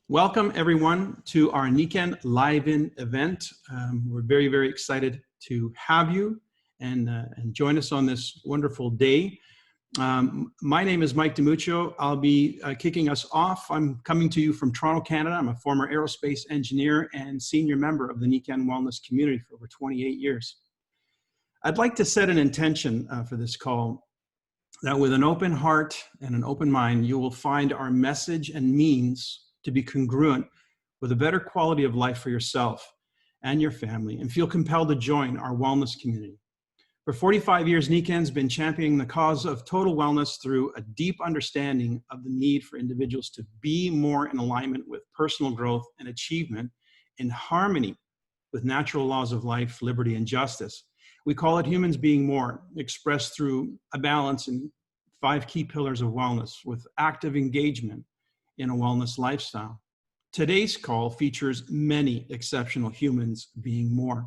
Welcome everyone to our Nikken Live-In event. We're very, very excited to have you and join us on this wonderful day. My name is Mike DiMuccio. I'll be kicking us off. I'm coming to you from Toronto, Canada. I'm a former aerospace engineer and senior member of the Nikken wellness community for over 28 years. I'd like to set an intention for this call that with an open heart and an open mind, you will find our message and means to be congruent with a better quality of life for yourself and your family, and feel compelled to join our wellness community. For 45 years, Nikken's been championing the cause of total wellness through a deep understanding of the need for individuals to be more in alignment with personal growth and achievement in harmony with natural laws of life, liberty, and justice. We call it humans being more, expressed through a balance in 5 key pillars of wellness with active engagement in a wellness lifestyle. Today's call features many exceptional humans being more.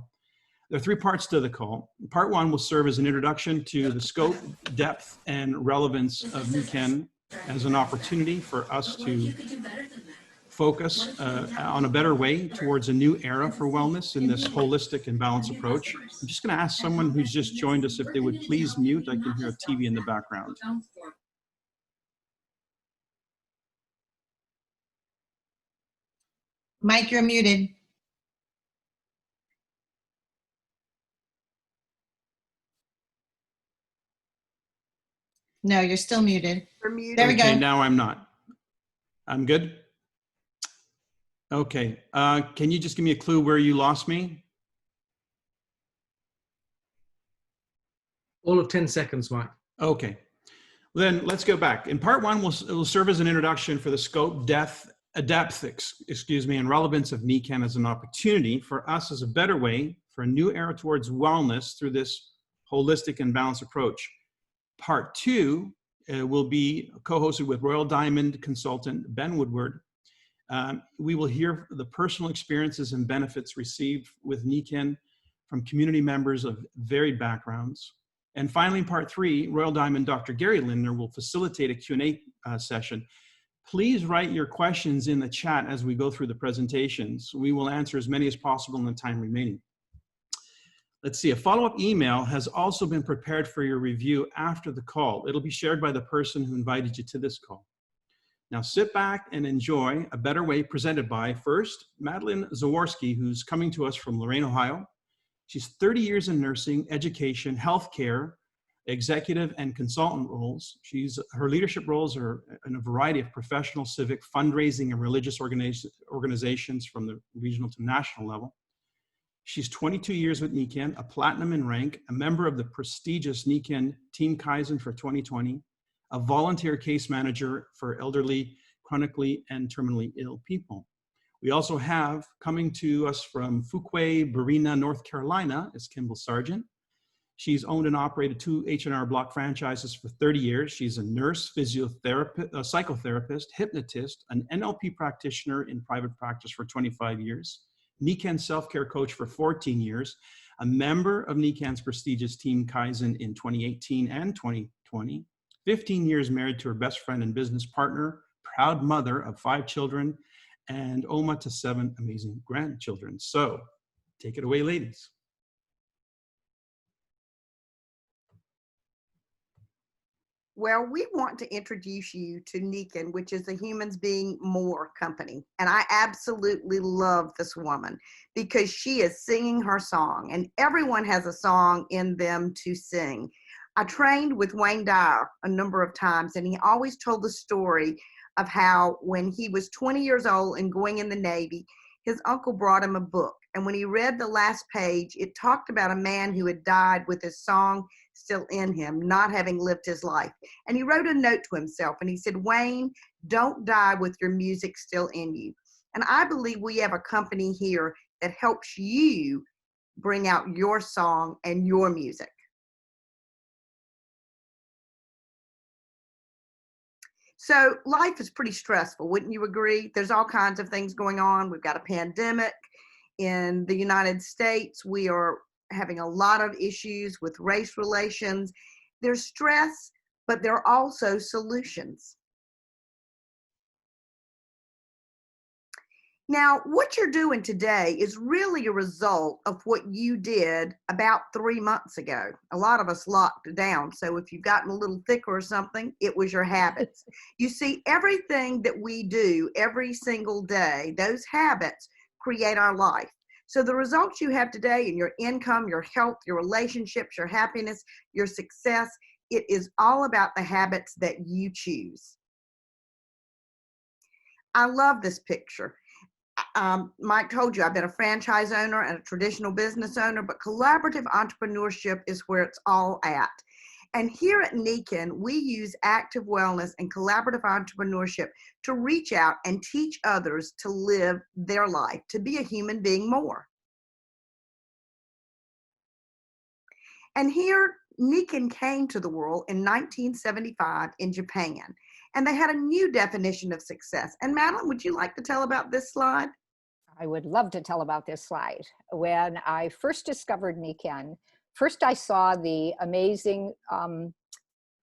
There are 3 parts to the call. Part 1 will serve as an introduction to the scope, depth, and relevance of Nikken as an opportunity for us to focus on a better way towards a new era for wellness in this holistic and balanced approach. I'm just going to ask someone who's just joined us if they would please mute. I can hear a TV in the background. Mike, you're muted. No, you're still muted. There we go. Okay, now I'm not. I'm good? Okay, can you just give me a clue where you lost me? All of 10 seconds, Mike. Okay, well, then let's go back. In part 1, will serve as an introduction for the scope, depth, and relevance of Nikken as an opportunity for us as a better way for a new era towards wellness through this holistic and balanced approach. Part 2 will be co-hosted with Royal Diamond consultant Ben Woodward. We will hear the personal experiences and benefits received with Nikken from community members of varied backgrounds. And finally, in part 3, Royal Diamond Dr. Gary Lindner will facilitate a Q&A session. Please write your questions in the chat as we go through the presentations. We will answer as many as possible in the time remaining. Let's see, a follow-up email has also been prepared for your review after the call. It'll be shared by the person who invited you to this call. Now sit back and enjoy A Better Way presented by, first, Madeline Zaworski, who's coming to us from Lorain, Ohio. She's 30 years in nursing, education, healthcare, executive and consultant roles. Her leadership roles are in a variety of professional, civic, fundraising, and religious organizations from the regional to national level. She's 22 years with Nikken, a platinum in rank, a member of the prestigious Nikken Team Kaizen for 2020, a volunteer case manager for elderly, chronically, and terminally ill people. We also have, coming to us from Fuquay, Barina, North Carolina, is Kimball Sargent. She's owned and operated 2 H&R Block franchises for 30 years. She's a nurse, physiotherapist, a psychotherapist, hypnotist, an NLP practitioner in private practice for 25 years, Nikken self-care coach for 14 years, a member of Nikken's prestigious Team Kaizen in 2018 and 2020, 15 years married to her best friend and business partner, proud mother of 5 children, and Oma to 7 amazing grandchildren. So take it away, ladies. Well, we want to introduce you to Nikken, which is the Humans Being More company. And I absolutely love this woman because she is singing her song, and everyone has a song in them to sing. I trained with Wayne Dyer a number of times, and he always told the story of how when he was 20 years old and going in the Navy, his uncle brought him a book. And when he read the last page, it talked about a man who had died with his song still in him, not having lived his life. And he wrote a note to himself and he said, Wayne, don't die with your music still in you. And I believe we have a company here that helps you bring out your song and your music. So life is pretty stressful, wouldn't you agree? There's all kinds of things going on. We've got a pandemic. In the United States, we are having a lot of issues with race relations. There's stress, but there are also solutions. Now, what you're doing today is really a result of what you did about 3 months ago. A lot of us locked down. So if you've gotten a little thicker or something, it was your habits. You see, everything that we do every single day, those habits create our life. So the results you have today in your income, your health, your relationships, your happiness, your success, it is all about the habits that you choose. I love this picture. Mike told you I've been a franchise owner and a traditional business owner, but collaborative entrepreneurship is where it's all at. And here at Nikken, we use active wellness and collaborative entrepreneurship to reach out and teach others to live their life, to be a human being more. And here, Nikken came to the world in 1975 in Japan, and they had a new definition of success. And Madeline, would you like to tell about this slide? I would love to tell about this slide. When I first discovered Nikken, first I saw the amazing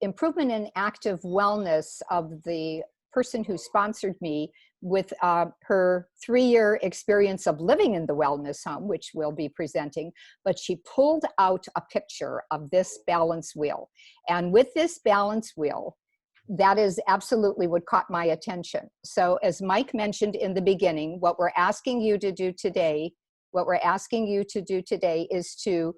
improvement in active wellness of the person who sponsored me with her 3-year experience of living in the wellness home, which we'll be presenting, but she pulled out a picture of this balance wheel. And with this balance wheel, that is absolutely what caught my attention. So as Mike mentioned in the beginning, what we're asking you to do today is to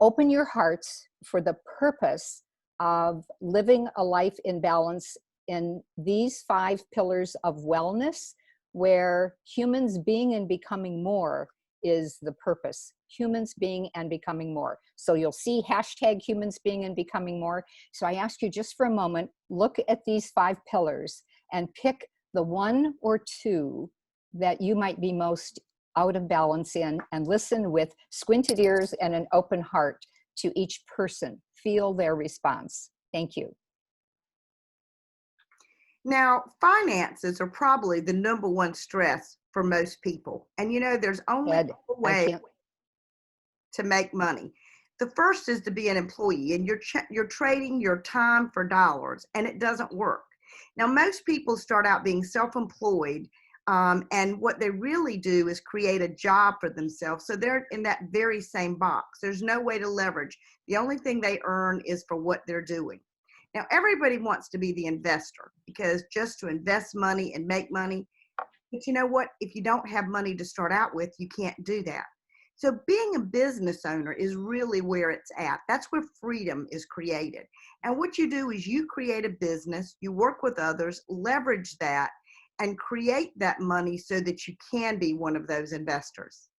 open your hearts for the purpose of living a life in balance in these 5 pillars of wellness, where humans being and becoming more is the purpose. Humans being and becoming more. So you'll see hashtag humans being and becoming more. So I ask you just for a moment, look at these 5 pillars and pick the 1 or 2 that you might be most out of balance in, and listen with squinted ears and an open heart to each person. Feel their response. Thank you. Now, finances are probably the #1 stress for most people. And you know, there's only Ed, a way to make money. The first is to be an employee, and you're trading your time for dollars, and it doesn't work. Now, most people start out being self-employed, and what they really do is create a job for themselves. So they're in that very same box. There's no way to leverage. The only thing they earn is for what they're doing. Now, everybody wants to be the investor, because just to invest money and make money, but you know what? If you don't have money to start out with, you can't do that. So being a business owner is really where it's at. That's where freedom is created. And what you do is you create a business, you work with others, leverage that, and create that money so that you can be one of those investors.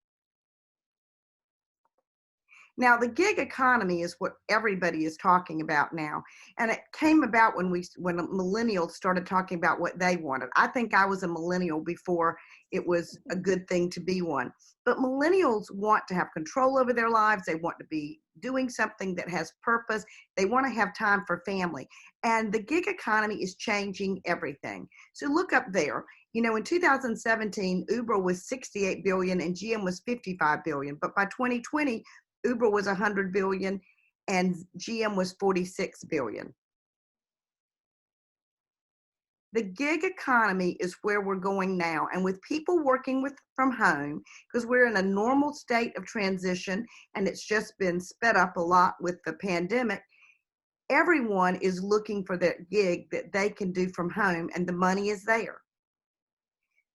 Now, the gig economy is what everybody is talking about now. And it came about when millennials started talking about what they wanted. I think I was a millennial before it was a good thing to be one. But millennials want to have control over their lives. They want to be doing something that has purpose. They want to have time for family. And the gig economy is changing everything. So look up there. You know, in 2017, Uber was 68 billion and GM was 55 billion. But by 2020, Uber was 100 billion and GM was 46 billion. The gig economy is where we're going now. And with people working from home, because we're in a normal state of transition and it's just been sped up a lot with the pandemic, everyone is looking for that gig that they can do from home, and the money is there.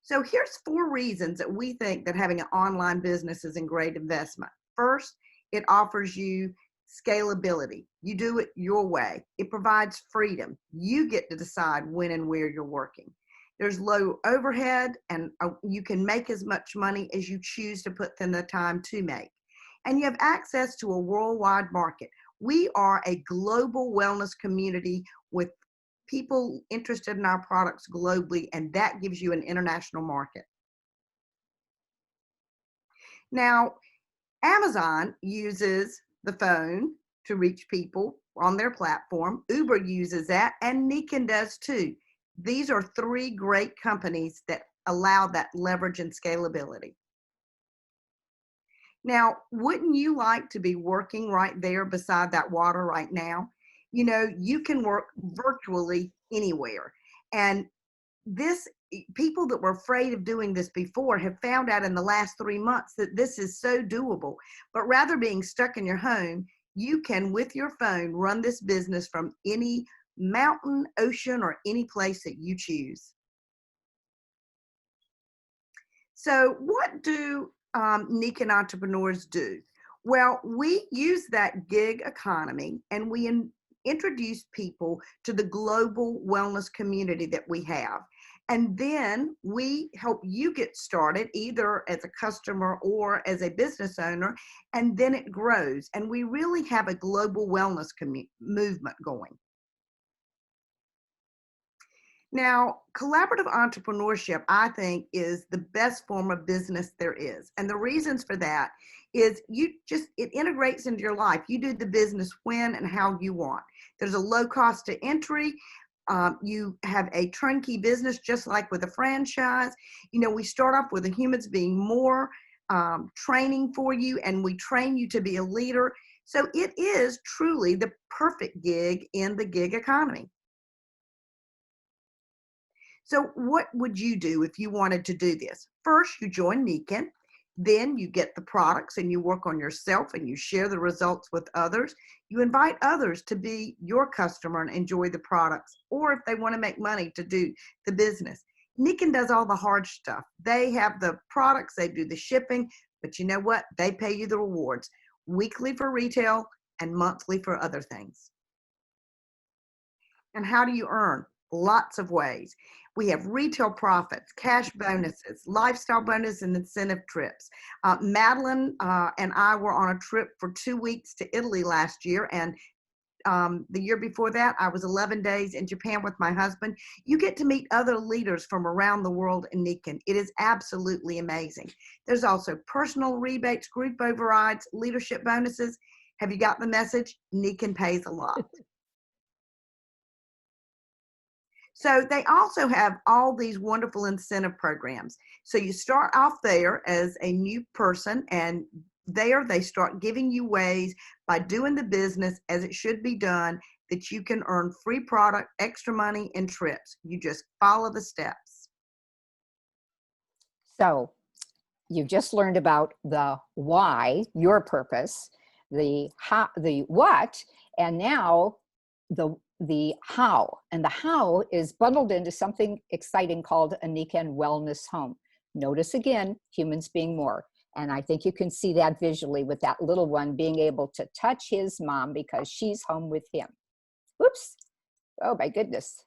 So here's 4 reasons that we think that having an online business is a great investment. First, it offers you scalability. You do it your way. It provides freedom. You get to decide when and where you're working. There's low overhead, and you can make as much money as you choose to put in the time to make. And you have access to a worldwide market. We are a global wellness community with people interested in our products globally, and that gives you an international market. Now, Amazon uses the phone to reach people on their platform. Uber uses that, and Nikken does too. These are 3 great companies that allow that leverage and scalability. Now, wouldn't you like to be working right there beside that water right now? You know, you can work virtually anywhere. And this people that were afraid of doing this before have found out in the last 3 months that this is so doable. But rather being stuck in your home, you can, with your phone, run this business from any mountain, ocean, or any place that you choose. So what do Nikken entrepreneurs do? Well, we use that gig economy, and we introduce people to the global wellness community that we have. And then we help you get started either as a customer or as a business owner, and then it grows. And we really have a global wellness movement going. Now, collaborative entrepreneurship, I think, is the best form of business there is. And the reasons for that is it integrates into your life. You do the business when and how you want. There's a low cost to entry. You have a turnkey business, just like with a franchise. You know, we start off with the humans being more training for you, and we train you to be a leader. So it is truly the perfect gig in the gig economy. So what would you do if you wanted to do this? First, you join Nikken. Then you get the products and you work on yourself and you share the results with others. You invite others to be your customer and enjoy the products, or if they want to make money, to do the business. Nikken does all the hard stuff. They have the products, they do the shipping, but you know what? They pay you the rewards, weekly for retail and monthly for other things. And how do you earn? Lots of ways. We have retail profits, cash bonuses, lifestyle bonus, and incentive trips. Madeline and I were on a trip for 2 weeks to Italy last year, and the year before that, I was 11 days in Japan with my husband. You get to meet other leaders from around the world in Nikken. It is absolutely amazing. There's also personal rebates, group overrides, leadership bonuses. Have you got the message? Nikken pays a lot. So they also have all these wonderful incentive programs. So you start off there as a new person, and there they start giving you ways by doing the business as it should be done that you can earn free product, extra money, and trips. You just follow the steps. So you've just learned about the why, your purpose, the how, the what, and now the how. And the how is bundled into something exciting called a Nikken Wellness Home. Notice again, humans being more. And I think you can see that visually with that little one being able to touch his mom because she's home with him. Whoops. Oh my goodness.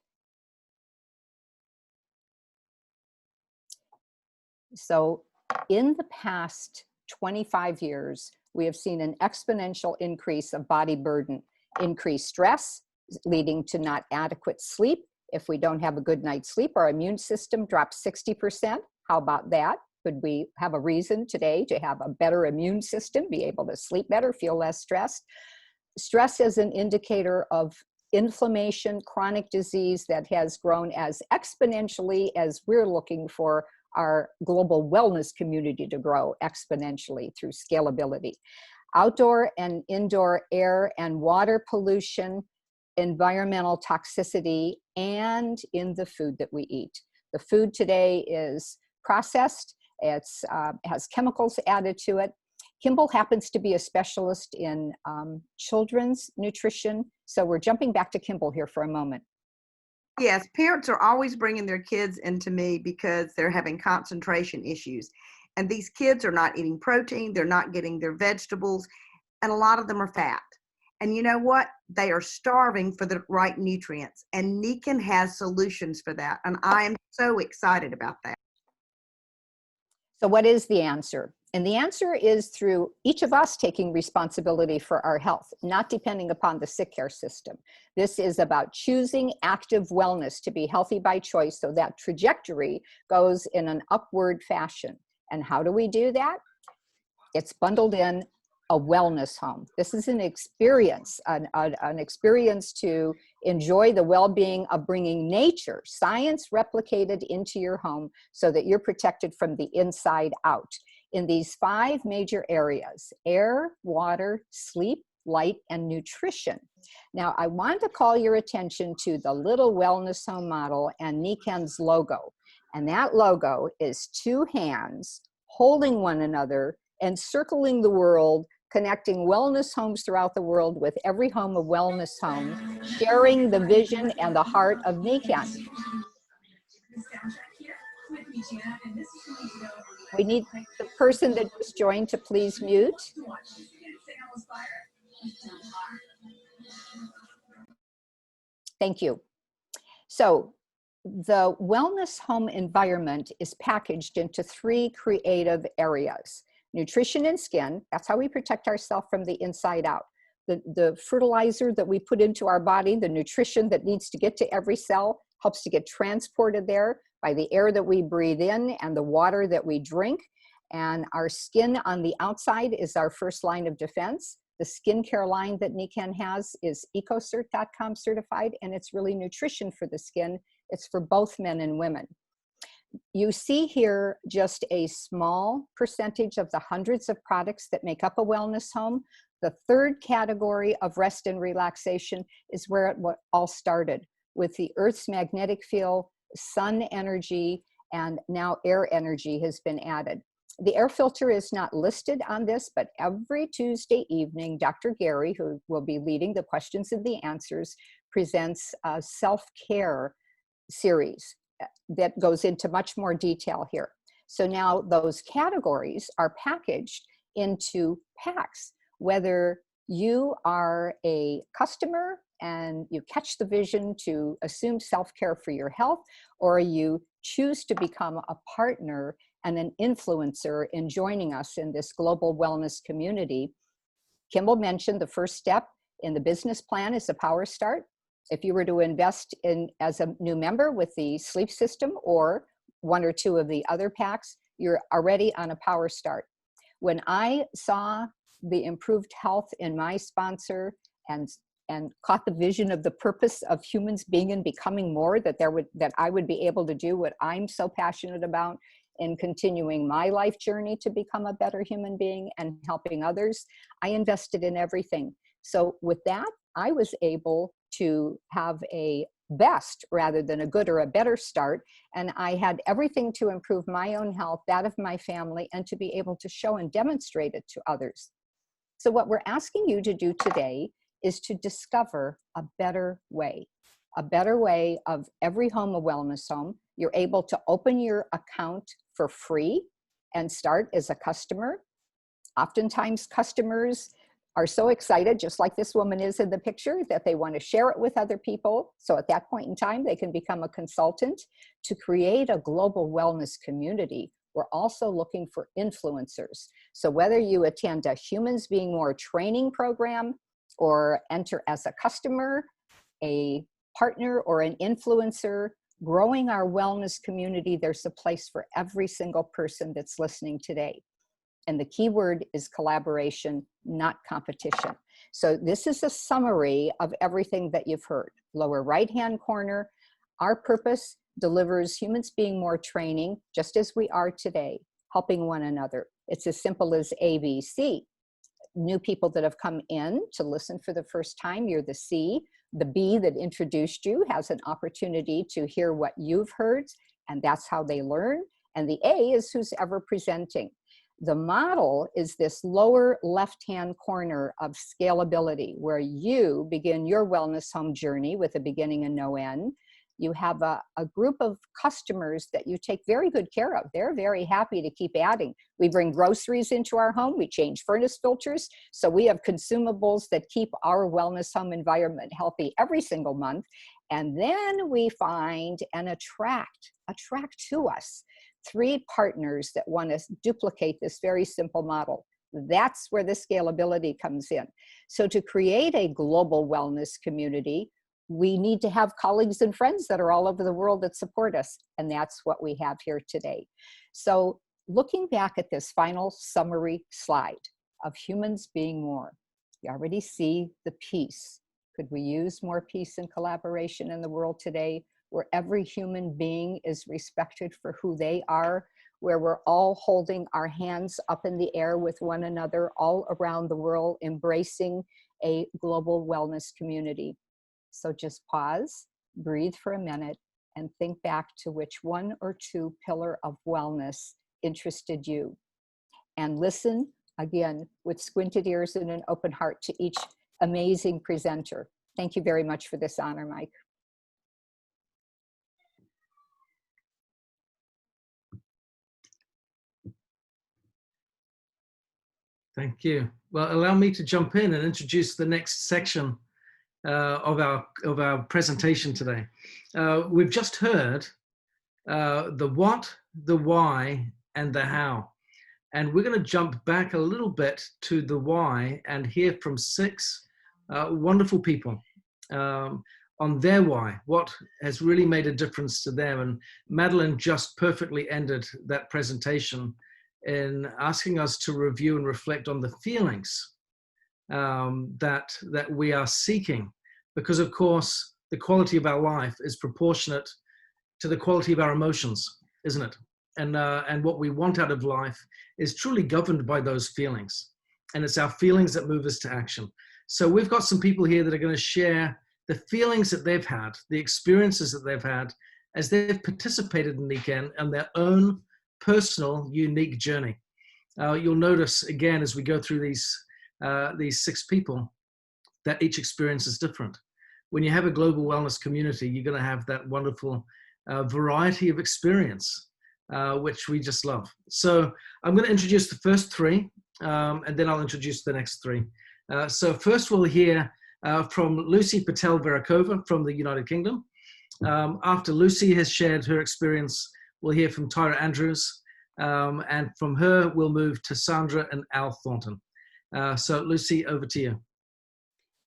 So in the past 25 years, we have seen an exponential increase of body burden, increased stress, leading to not adequate sleep. If we don't have a good night's sleep, our immune system drops 60%. How about that? Could we have a reason today to have a better immune system, be able to sleep better, feel less stressed? Stress is an indicator of inflammation, chronic disease that has grown as exponentially as we're looking for our global wellness community to grow exponentially through scalability. Outdoor and indoor air and water pollution, environmental toxicity, and in the food that we eat. The food today is processed. It has chemicals added to it. Kimball happens to be a specialist in children's nutrition. So we're jumping back to Kimball here for a moment. Yes, parents are always bringing their kids into me because they're having concentration issues. And these kids are not eating protein, they're not getting their vegetables, and a lot of them are fat. And you know what? They are starving for the right nutrients. And Nikken has solutions for that. And I am so excited about that. So what is the answer? And the answer is through each of us taking responsibility for our health, not depending upon the sick care system. This is about choosing active wellness to be healthy by choice so that trajectory goes in an upward fashion. And how do we do that? It's bundled in a wellness home. This is an experience, an experience to enjoy the well-being of bringing nature, science replicated into your home so that you're protected from the inside out in these 5 major areas: air, water, sleep, light, and nutrition. Now, I want to call your attention to the little wellness home model and Nikken's logo. And that logo is two hands holding one another and circling the world, connecting wellness homes throughout the world with every home a wellness home, sharing the vision and the heart of Nikken. We need the person that just joined to please mute. Thank you. So the wellness home environment is packaged into three creative areas: nutrition and skin. That's how we protect ourselves from the inside out. The fertilizer that we put into our body, the nutrition that needs to get to every cell, helps to get transported there by the air that we breathe in and the water that we drink. And our skin on the outside is our first line of defense. The skincare line that Nikken has is ecocert.com certified, and it's really nutrition for the skin. It's for both men and women. You see here just a small percentage of the hundreds of products that make up a wellness home. The third category of rest and relaxation is where it all started, with the Earth's magnetic field, sun energy, and now air energy has been added. The air filter is not listed on this, but every Tuesday evening, Dr. Gary, who will be leading the questions and the answers, presents a self-care series that goes into much more detail here. So now those categories are packaged into packs. Whether you are a customer and you catch the vision to assume self-care for your health, or you choose to become a partner and an influencer in joining us in this global wellness community. Kimball mentioned the first step in the business plan is a power start. If you were to invest in as a new member with the sleep system or one or two of the other packs, you're already on a power start. When I saw the improved health in my sponsor and caught the vision of the purpose of humans being and becoming more, that I would be able to do what I'm so passionate about in continuing my life journey to become a better human being and helping others, I invested in everything. So with that, I was able to have a best rather than a good or a better start. And I had everything to improve my own health, that of my family, and to be able to show and demonstrate it to others. So what we're asking you to do today is to discover a better way of every home a wellness home. You're able to open your account for free and start as a customer. Oftentimes customers are so excited, just like this woman is in the picture, that they want to share it with other people. So at that point in time, they can become a consultant. To create a global wellness community, we're also looking for influencers. So whether you attend a Humans Being More training program or enter as a customer, a partner, or an influencer, growing our wellness community, there's a place for every single person that's listening today. And the key word is collaboration, not competition. So this is a summary of everything that you've heard. Lower right-hand corner, our purpose delivers Humans Being More training, just as we are today, helping one another. It's as simple as ABC. New people that have come in to listen for the first time, you're the C. The B that introduced you has an opportunity to hear what you've heard, and that's how they learn. And the A is who's ever presenting. The model is this lower left-hand corner of scalability, where you begin your wellness home journey with a beginning and no end. You have a group of customers that you take very good care of. They're very happy to keep adding. We bring groceries into our home. We change furnace filters. So we have consumables that keep our wellness home environment healthy every single month. And then we find and attract to us 3 partners that want to duplicate this very simple model. That's where the scalability comes in. So to create a global wellness community, we need to have colleagues and friends that are all over the world that support us. And that's what we have here today. So looking back at this final summary slide of Humans Being More, you already see the peace. Could we use more peace and collaboration in the world today, where every human being is respected for who they are, where we're all holding our hands up in the air with one another all around the world, embracing a global wellness community? So just pause, breathe for a minute, and think back to which one or two pillar of wellness interested you. And listen, again, with squinted ears and an open heart to each amazing presenter. Thank you very much for this honor, Mike. Thank you. Well, allow me to jump in and introduce the next section of our presentation today. We've just heard the what, the why, and the how. And we're going to jump back a little bit to the why and hear from 6 wonderful people on their why, what has really made a difference to them. And Madeline just perfectly ended that presentation in asking us to review and reflect on the feelings that we are seeking, because of course the quality of our life is proportionate to the quality of our emotions, isn't it? And what we want out of life is truly governed by those feelings, and it's our feelings that move us to action. So we've got some people here that are going to share the feelings that they've had, the experiences that they've had as they've participated in Nikken and their own personal, unique journey. You'll notice again as we go through these 6 people that each experience is different. When you have a global wellness community, you're going to have that wonderful variety of experience, which we just love. So I'm going to introduce the first 3, and then I'll introduce the next 3. So first we'll hear from Lucy Patel-Verakova from the United Kingdom. After Lucy has shared her experience, we'll hear from Tyra Andrews, and from her, we'll move to Sandra and Al Thornton. So Lucy, over to you.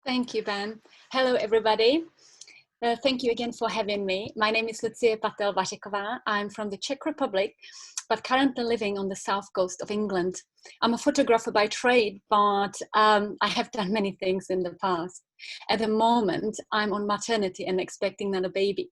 Thank you, Ben. Hello, everybody. Thank you again for having me. My name is Lucia Patel-Vašeková. I'm from the Czech Republic, but currently living on the south coast of England. I'm a photographer by trade, but I have done many things in the past. At the moment, I'm on maternity and expecting another baby.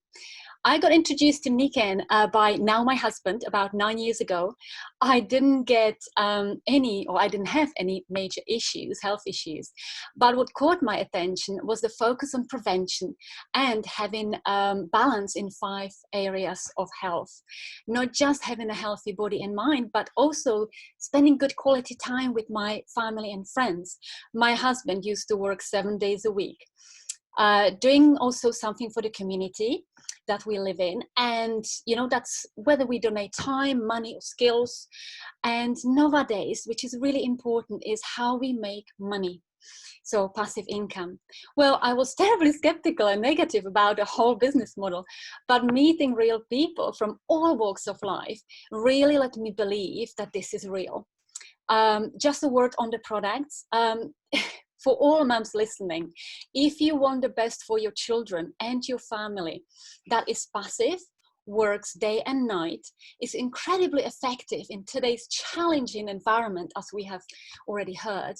I got introduced to Nikken by now my husband about 9 years ago. I didn't get I didn't have any major issues, health issues. But what caught my attention was the focus on prevention and having balance in 5 areas of health. Not just having a healthy body and mind, but also spending good quality time with my family and friends. My husband used to work 7 days a week. Doing also something for the community that we live in, and that's whether we donate time, money, or skills. And nowadays, which is really important, is how we make money. So passive income. Well, I was terribly skeptical and negative about the whole business model, but meeting real people from all walks of life really let me believe that this is real. Just a word on the products. For all moms listening, if you want the best for your children and your family, that is passive, works day and night, is incredibly effective in today's challenging environment, as we have already heard.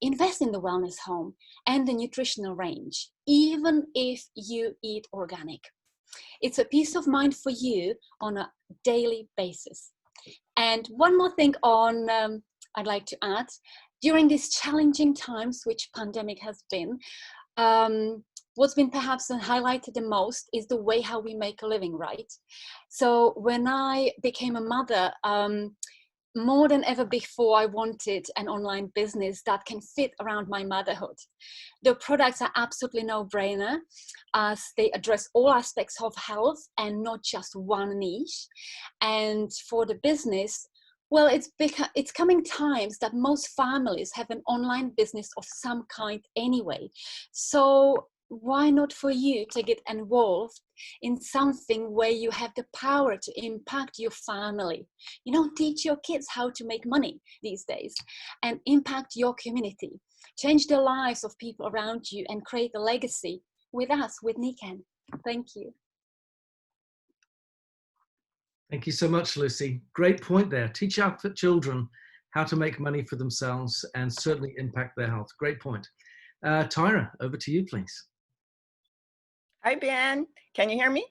Invest in the wellness home and the nutritional range, even if you eat organic. It's a peace of mind for you on a daily basis. And one more thing I'd like to add. During these challenging times, which pandemic has been, what's been perhaps highlighted the most is the way how we make a living, right? So when I became a mother, more than ever before, I wanted an online business that can fit around my motherhood. The products are absolutely no-brainer, as they address all aspects of health and not just one niche. And for the business, well, it's coming times that most families have an online business of some kind anyway. So why not for you to get involved in something where you have the power to impact your family? Teach your kids how to make money these days and impact your community. Change the lives of people around you and create a legacy with us, with Nikken. Thank you. Thank you so much, Lucy. Great point there. Teach our children how to make money for themselves and certainly impact their health. Great point. Tyra, over to you, please. Hi, Ben. Can you hear me?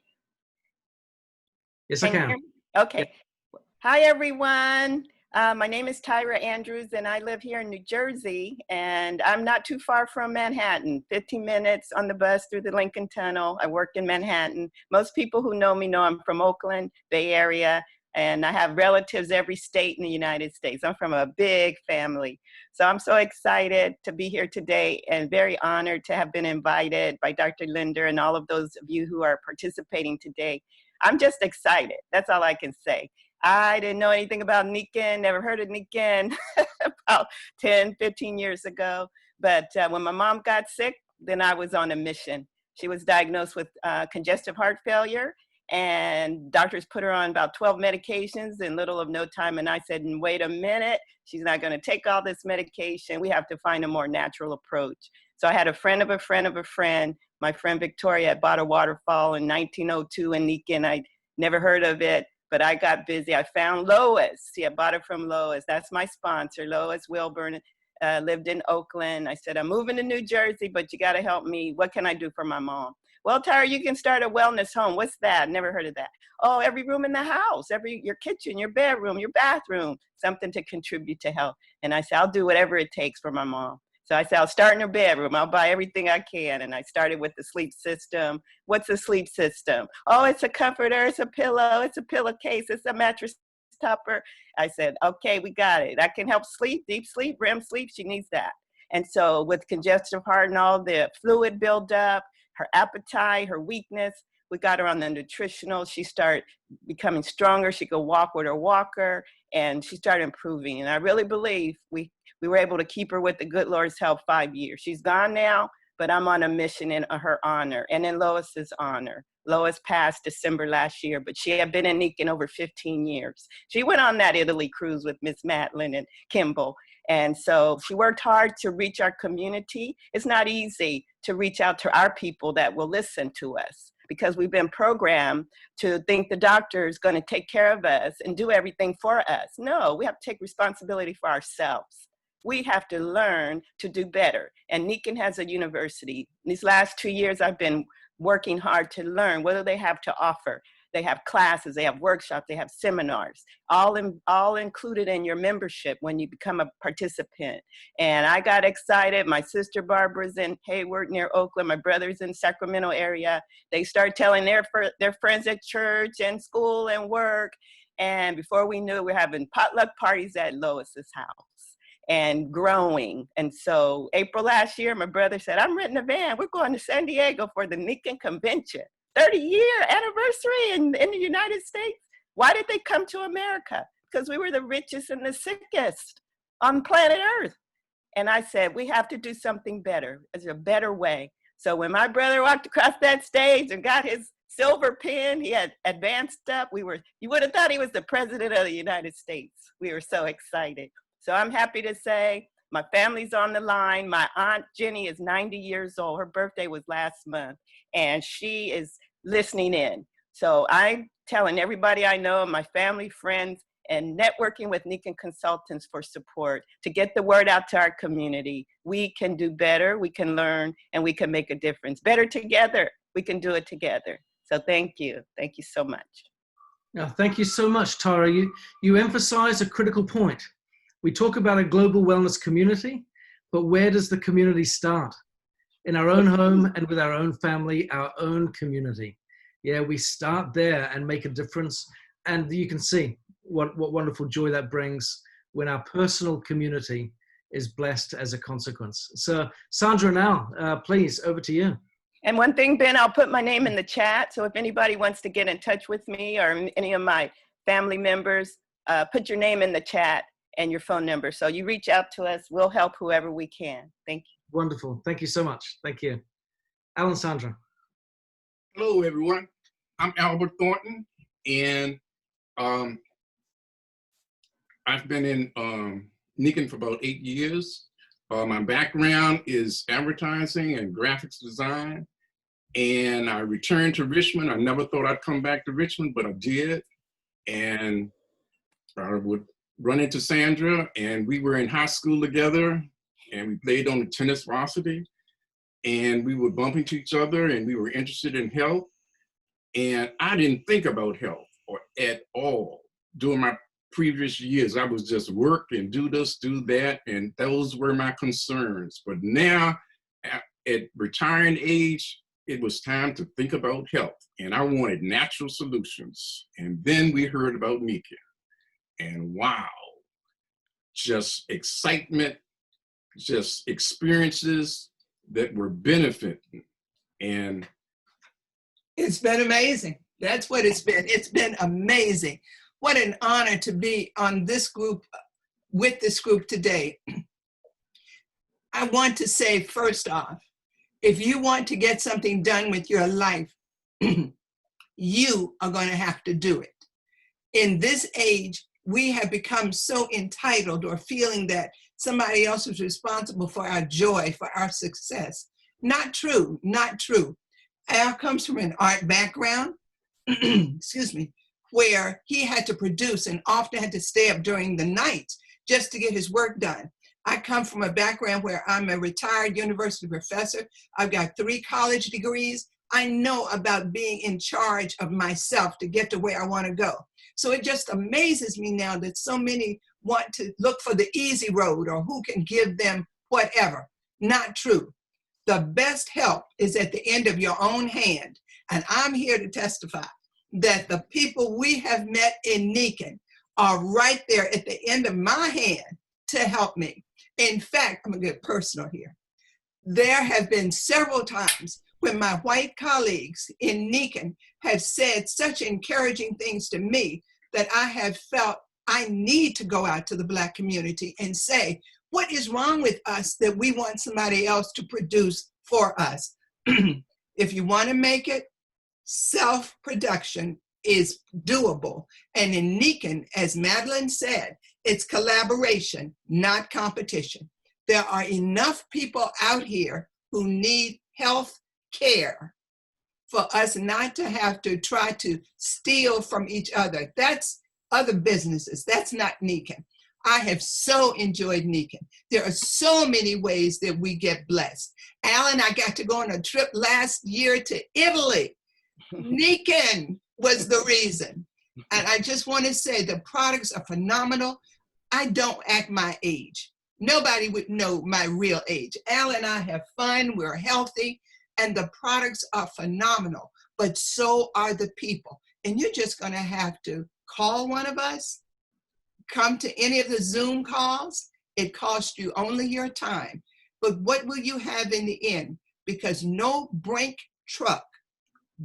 Yes, I can. Okay. Yeah. Hi, everyone. My name is Tyra Andrews, and I live here in New Jersey, and I'm not too far from Manhattan, 15 minutes on the bus through the Lincoln Tunnel. I work in Manhattan. Most people who know me know I'm from Oakland, Bay Area, and I have relatives every state in the United States. I'm from a big family. So I'm so excited to be here today and very honored to have been invited by Dr. Linder and all of those of you who are participating today. I'm just excited. That's all I can say. I didn't know anything about Nikken, never heard of Nikken about 10, 15 years ago. But when my mom got sick, then I was on a mission. She was diagnosed with congestive heart failure, and doctors put her on about 12 medications in little of no time. And I said, wait a minute, she's not going to take all this medication. We have to find a more natural approach. So I had a friend of a friend of a friend. My friend Victoria had bought a waterfall in 1902 in Nikken. I'd never heard of it, but I got busy. I found Lois. I bought it from Lois. That's my sponsor, Lois Wilburn. Lived in Oakland. I said, I'm moving to New Jersey, but you got to help me. What can I do for my mom? Well, Tara, you can start a wellness home. What's that? Never heard of that. Oh, every room in the house, your kitchen, your bedroom, your bathroom, something to contribute to health. And I said, I'll do whatever it takes for my mom. So I said, I'll start in her bedroom. I'll buy everything I can. And I started with the sleep system. What's a sleep system? Oh, it's a comforter, it's a pillow, it's a pillowcase, it's a mattress topper. I said, okay, we got it. I can help sleep, deep sleep, REM sleep. She needs that. And so with congestive heart and all the fluid buildup, her appetite, her weakness, we got her on the nutritional. She started becoming stronger. She could walk with her walker, and she started improving. And I really believe we were able to keep her with the good Lord's help 5 years. She's gone now, but I'm on a mission in her honor and in Lois's honor. Lois passed December last year, but she had been in Nikken over 15 years. She went on that Italy cruise with Miss Madeline and Kimball. And so she worked hard to reach our community. It's not easy to reach out to our people that will listen to us, because we've been programmed to think the doctor is going to take care of us and do everything for us. No, we have to take responsibility for ourselves. We have to learn to do better. And Nikken has a university. These last 2 years, I've been working hard to learn what do they have to offer. They have classes, they have workshops, they have seminars, all included in your membership when you become a participant. And I got excited. My sister Barbara's in Hayward near Oakland. My brother's in Sacramento area. They started telling their friends at church and school and work. And before we knew it, we're having potluck parties at Lois's house and growing. And so April last year, my brother said, I'm renting a van. We're going to San Diego for the Nikken convention. 30-year anniversary in the United States. Why did they come to America? Because we were the richest and the sickest on planet Earth. And I said, we have to do something better. There's a better way. So when my brother walked across that stage and got his silver pin, he had advanced up. You would have thought he was the president of the United States. We were so excited. So I'm happy to say my family's on the line. My Aunt Jenny is 90 years old. Her birthday was last month, and she is listening in. So I'm telling everybody I know, my family, friends, and networking with Nikken consultants for support to get the word out to our community. We can do better, we can learn, and we can make a difference. Better together, we can do it together. So thank you so much. Yeah, thank you so much, Tara. You emphasize a critical point. We talk about a global wellness community, but where does the community start? In our own home and with our own family, our own community. Yeah, we start there and make a difference. And you can see what wonderful joy that brings when our personal community is blessed as a consequence. So Sandra, now, please, over to you. And one thing, Ben, I'll put my name in the chat. So if anybody wants to get in touch with me or any of my family members, put your name in the chat and your phone number. So you reach out to us, we'll help whoever we can. Thank you. Wonderful. Thank you so much. Thank you. Alan, Sandra. Hello, everyone. I'm Albert Thornton, and I've been in Nikken for about 8 years. My background is advertising and graphics design, and I returned to Richmond. I never thought I'd come back to Richmond, but I did. And I would run into Sandra, and we were in high school together, and we played on the tennis varsity, and we would bump into each other, and we were interested in health. And I didn't think about health at all during my previous years. I was just work and do this, do that, and those were my concerns. But now, at retiring age, it was time to think about health, and I wanted natural solutions. And then we heard about Nikken, and wow, just excitement, just experiences that were benefiting. And it's been amazing. That's what it's been. It's been amazing. What an honor to be on this group, with this group today. I want to say, first off, if you want to get something done with your life, you are going to have to do it. In this age, we have become so entitled, or feeling that somebody else is responsible for our joy, for our success. Not true, not true. Al comes from an art background, excuse me, where he had to produce and often had to stay up during the night just to get his work done. I come from a background where I'm a retired university professor. I've got 3 college degrees. I know about being in charge of myself to get to where I want to go. So it just amazes me now that so many want to look for the easy road or who can give them whatever. Not true. The best help is at the end of your own hand. And I'm here to testify that the people we have met in Nikken are right there at the end of my hand to help me. In fact, I'm gonna get personal here. There have been several times when my white colleagues in Nikken have said such encouraging things to me that I have felt I need to go out to the Black community and say, what is wrong with us that we want somebody else to produce for us? If you want to make it, self-production is doable. And in Nikken, as Madeline said, it's collaboration, not competition. There are enough people out here who need health care for us not to have to try to steal from each other. That's other businesses. That's not Nikken. I have so enjoyed Nikken. There are so many ways that we get blessed. Al and I got to go on a trip last year to Italy. Nikken was the reason. And I just want to say the products are phenomenal. I don't act my age. Nobody would know my real age. Al and I have fun, we're healthy, and the products are phenomenal, but so are the people. And you're just gonna have to call one of us, come to any of the Zoom calls. It costs you only your time. But what will you have in the end? Because no brink truck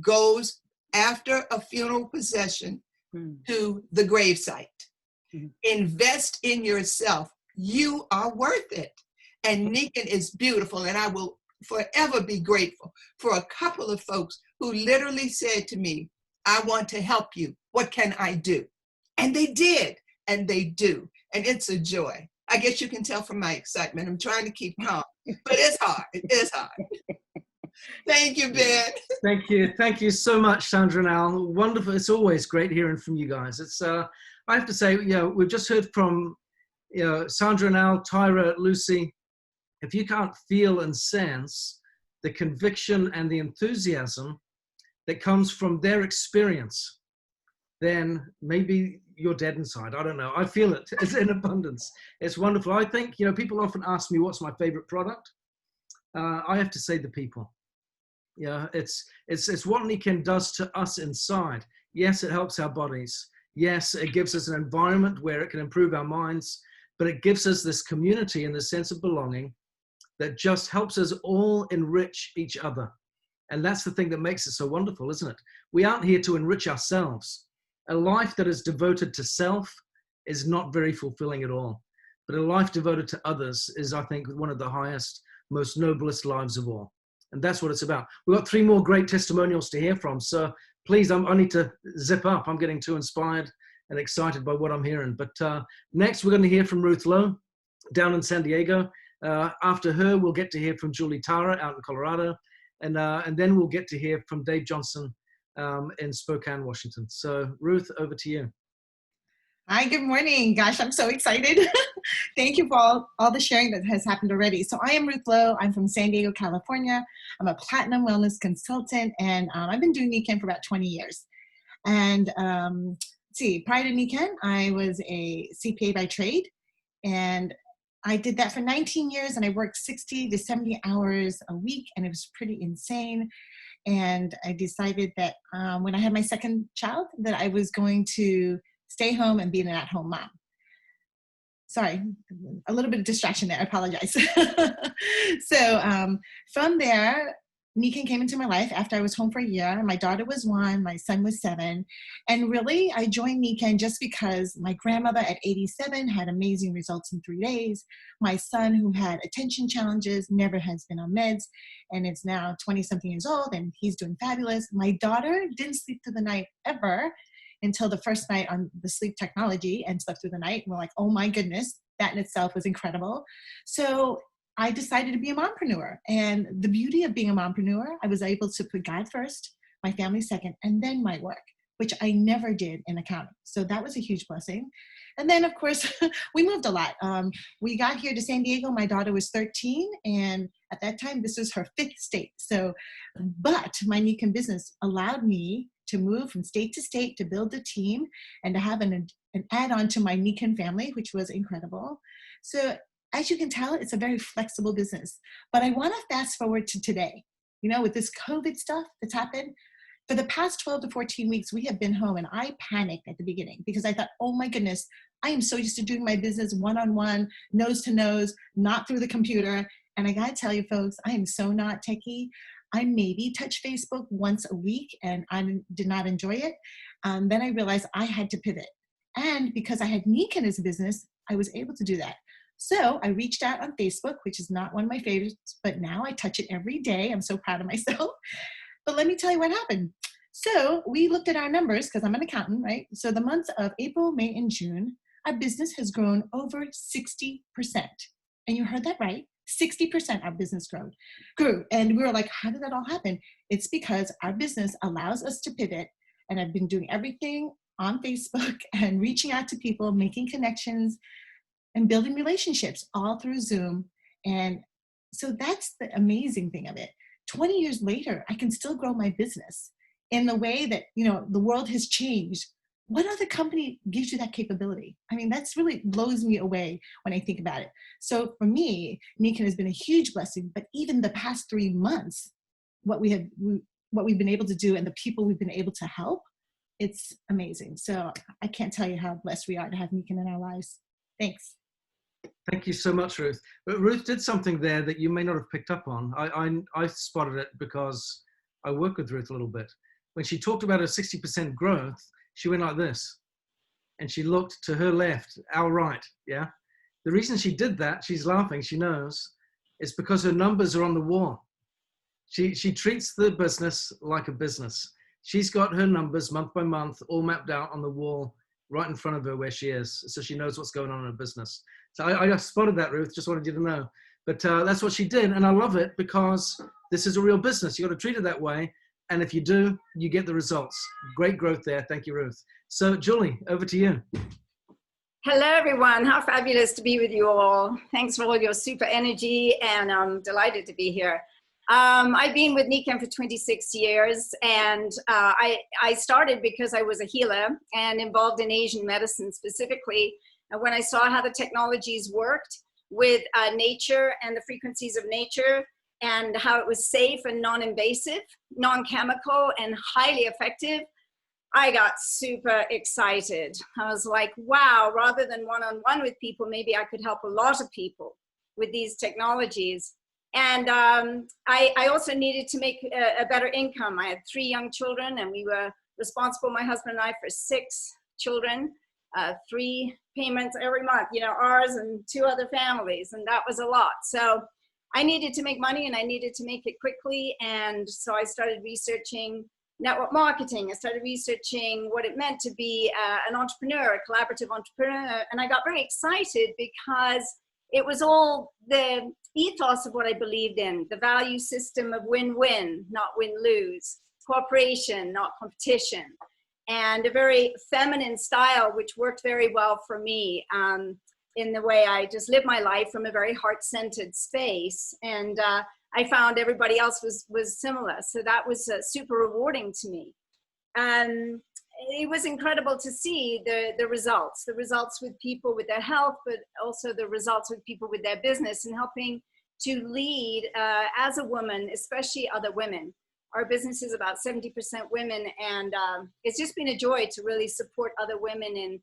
goes after a funeral procession to the gravesite. Invest in yourself. You are worth it. And Nikken is beautiful. And I will forever be grateful for a couple of folks who literally said to me, I want to help you. What can I do? And they did, and they do. And it's a joy. I guess you can tell from my excitement. I'm trying to keep calm, but it's hard. It's hard. Thank you, Ben. Thank you. Thank you so much, Sandra and Al. Wonderful. It's always great hearing from you guys. It's, I have to say, we've just heard from, Sandra and Al, Tyra, Lucy. If you can't feel and sense the conviction and the enthusiasm that comes from their experience, then maybe you're dead inside. I don't know. I feel it. It's in abundance. It's wonderful. I think, people often ask me what's my favorite product. I have to say the people. It's what Nikken does to us inside. Yes, it helps our bodies. Yes, it gives us an environment where it can improve our minds, but it gives us this community and this sense of belonging that just helps us all enrich each other. And that's the thing that makes it so wonderful, isn't it? We aren't here to enrich ourselves. A life that is devoted to self is not very fulfilling at all. But a life devoted to others is, I think, one of the highest, most noblest lives of all. And that's what it's about. We've got 3 more great testimonials to hear from. So please, I need to zip up. I'm getting too inspired and excited by what I'm hearing. But next, we're going to hear from Ruth Lowe down in San Diego. After her, we'll get to hear from Julie Tara out in Colorado. And then we'll get to hear from Dave Johnson in Spokane, Washington. So Ruth, over to you. Hi, good morning. Gosh, I'm so excited. Thank you for all the sharing that has happened already. So I am Ruth Lowe. I'm from San Diego, California. I'm a platinum wellness consultant, and I've been doing Nikken for about 20 years. And see, prior to Nikken, I was a CPA by trade, and I did that for 19 years, and I worked 60 to 70 hours a week, and it was pretty insane. And I decided that when I had my second child, that I was going to stay home and be an at-home mom. Sorry, a little bit of distraction there, I apologize. So from there, Nikken came into my life after I was home for a year. My daughter was 1, my son was 7. And really, I joined Nikken just because my grandmother at 87 had amazing results in 3 days. My son, who had attention challenges, never has been on meds, and is now 20-something years old, and he's doing fabulous. My daughter didn't sleep through the night ever until the first night on the sleep technology and slept through the night. And we're like, oh my goodness, that in itself was incredible. So I decided to be a mompreneur. And the beauty of being a mompreneur, I was able to put God first, my family second, and then my work, which I never did in accounting. So that was a huge blessing. And then, of course, we moved a lot. We got here to San Diego. My daughter was 13, and at that time, this was her 5th state. So, but my Nikken business allowed me to move from state to state, to build a team, and to have an add-on to my Nikken family, which was incredible. So as you can tell, it's a very flexible business. But I want to fast forward to today. You know, with this COVID stuff that's happened, for the past 12 to 14 weeks, we have been home, and I panicked at the beginning because I thought, oh my goodness, I am so used to doing my business one-on-one, nose to nose, not through the computer. And I gotta tell you folks, I am so not techie. I maybe touch Facebook once a week, and I did not enjoy it. Then I realized I had to pivot. And because I had Nikken as a business, I was able to do that. So I reached out on Facebook, which is not one of my favorites, but now I touch it every day. I'm so proud of myself. But let me tell you what happened. So we looked at our numbers, because I'm an accountant, right? So the months of April, May, and June, our business has grown over 60%. And you heard that right. 60% our business grew. And we were like, how did that all happen? It's because our business allows us to pivot. And I've been doing everything on Facebook and reaching out to people, making connections, and building relationships all through Zoom. And so that's the amazing thing of it. 20 years later, I can still grow my business in the way that, you know, the world has changed. What other company gives you that capability? I mean, that's really blows me away when I think about it. So for me, Nikken has been a huge blessing, but even the past 3 months, what we've been able to do and the people we've been able to help, it's amazing. So I can't tell you how blessed we are to have Nikken in our lives. Thanks. Thank you so much, Ruth. But Ruth did something there that you may not have picked up on. I spotted it because I work with Ruth a little bit. When she talked about her 60% growth, she went like this, and she looked to her left, our right, yeah? The reason she did that, she's laughing, she knows, is because her numbers are on the wall. She treats the business like a business. She's got her numbers month by month all mapped out on the wall right in front of her where she is, so she knows what's going on in her business. So I just spotted that, Ruth, just wanted you to know. But that's what she did, and I love it because this is a real business. You got to treat it that way, and if you do, you get the results. Great growth there. Thank you, Ruth. So Julie, over to you. Hello, everyone. How fabulous to be with you all. Thanks for all your super energy, and I'm delighted to be here. I've been with Nikken for 26 years, and I started because I was a healer and involved in Asian medicine specifically. And when I saw how the technologies worked with nature and the frequencies of nature, and how it was safe and non-invasive, non-chemical, and highly effective, I got super excited. I was like, wow, rather than one-on-one with people, maybe I could help a lot of people with these technologies. And I also needed to make a better income. I had 3 young children, and we were responsible, my husband and I, for 6 children, 3 payments every month, you know, ours and 2 other families, and that was a lot. So I needed to make money, and I needed to make it quickly, and so I started researching network marketing. I started researching what it meant to be an entrepreneur, a collaborative entrepreneur, and I got very excited because it was all the ethos of what I believed in, the value system of win-win, not win-lose, cooperation, not competition, and a very feminine style, which worked very well for me in the way I just lived my life from a very heart-centered space. And I found everybody else was similar. So that was super rewarding to me. it was incredible to see the results with people with their health, but also the results with people with their business, and helping to lead as a woman, especially other women. Our business is about 70% women, and it's just been a joy to really support other women in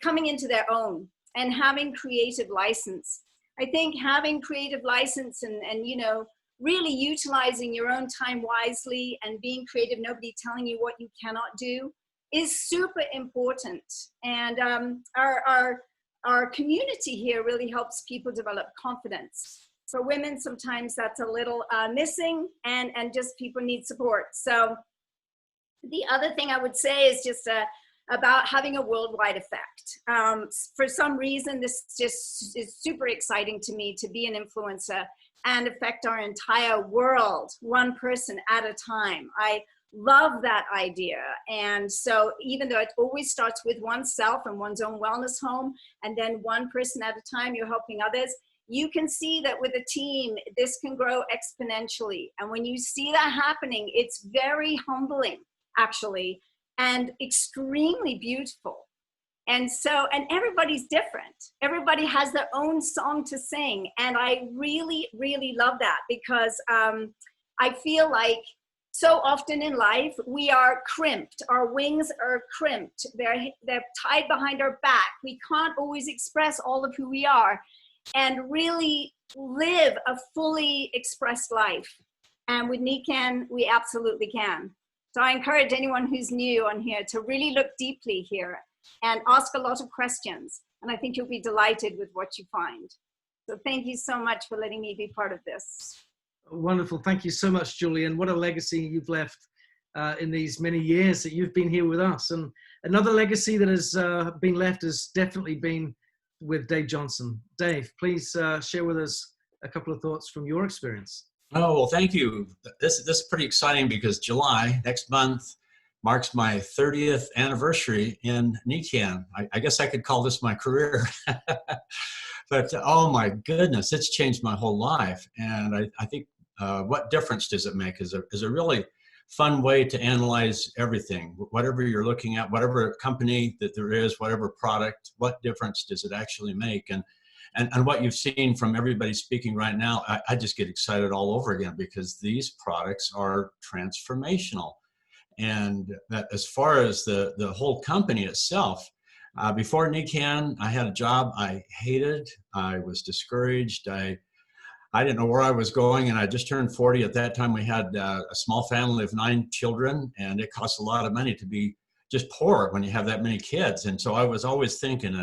coming into their own and having creative license. I think having creative license and you know, really utilizing your own time wisely and being creative, nobody telling you what you cannot do, is super important. And our community here really helps people develop confidence. For women, sometimes that's a little missing, and just people need support. So the other thing I would say is just about having a worldwide effect. For some reason, this just is super exciting to me, to be an influencer and affect our entire world, one person at a time. I love that idea. And so even though it always starts with oneself and one's own wellness home, and then one person at a time, you're helping others, you can see that with a team, this can grow exponentially. And when you see that happening, it's very humbling, actually, and extremely beautiful. And so, and everybody's different. Everybody has their own song to sing. And I really, really love that, because I feel like so often in life, we are crimped. Our wings are crimped. They're tied behind our back. We can't always express all of who we are and really live a fully expressed life. And with Nikken, we absolutely can. So I encourage anyone who's new on here to really look deeply here and ask a lot of questions. And I think you'll be delighted with what you find. So thank you so much for letting me be part of this. Wonderful. Thank you so much, Julie. And what a legacy you've left in these many years that you've been here with us. And another legacy that has been left has definitely been with Dave Johnson. Dave, please share with us a couple of thoughts from your experience. Oh, well, thank you. This is pretty exciting, because July, next month, marks my 30th anniversary in Nikken. I guess I could call this my career. But oh my goodness, it's changed my whole life. And I think what difference does it make is a really fun way to analyze everything. Whatever you're looking at, whatever company that there is, whatever product, what difference does it actually make? And what you've seen from everybody speaking right now, I just get excited all over again, because these products are transformational. And that, as far as the whole company itself, before Nikken, I had a job I hated. I was discouraged. I didn't know where I was going, and I just turned 40. At that time, we had a small family of 9 children, and it costs a lot of money to be just poor when you have that many kids. And so I was always thinking,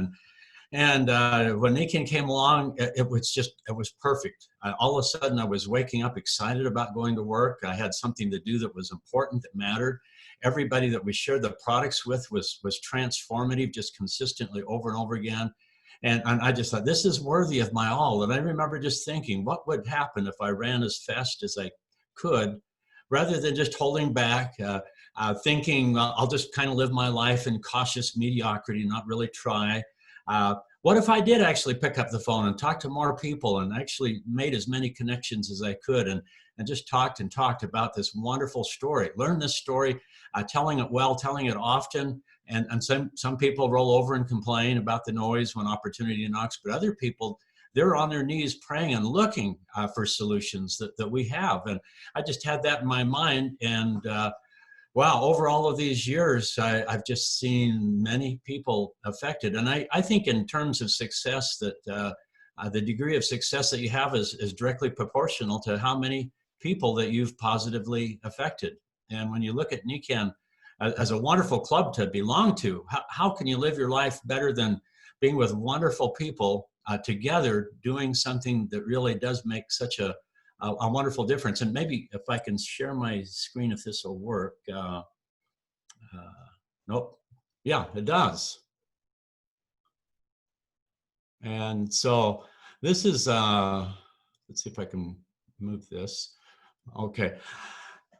and when Nikken came along, it was perfect. All of a sudden, I was waking up excited about going to work. I had something to do that was important, that mattered. Everybody that we shared the products with was transformative, just consistently over and over again. And I just thought, this is worthy of my all. And I remember just thinking, what would happen if I ran as fast as I could, rather than just holding back, thinking, I'll just kind of live my life in cautious mediocrity, not really try. What if I did actually pick up the phone and talk to more people, and actually made as many connections as I could, and just talked and talked about this wonderful story, learn this story, telling it well, telling it often. And some people roll over and complain about the noise when opportunity knocks, but other people, they're on their knees praying and looking for solutions that we have. And I just had that in my mind. And wow, over all of these years, I've just seen many people affected. And I think in terms of success, that the degree of success that you have is directly proportional to how many people that you've positively affected. And when you look at Nikken as a wonderful club to belong to, how can you live your life better than being with wonderful people together, doing something that really does make such a wonderful difference? And maybe if I can share my screen, if this will work. Nope. Yeah, it does. And so this is, let's see if I can move this. Okay.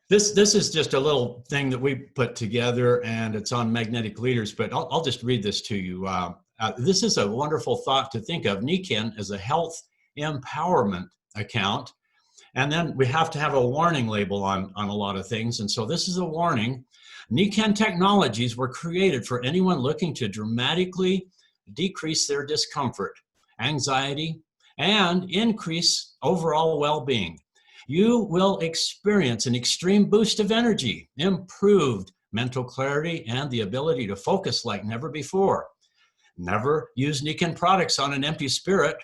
This is just a little thing that we put together, and it's on magnetic leaders, but I'll just read this to you. This is a wonderful thought to think of Nikken as a health empowerment account. And then we have to have a warning label on a lot of things. And so this is a warning. Nikken technologies were created for anyone looking to dramatically decrease their discomfort, anxiety, and increase overall well-being. You will experience an extreme boost of energy, improved mental clarity, and the ability to focus like never before. Never use Nikken products on an empty spirit,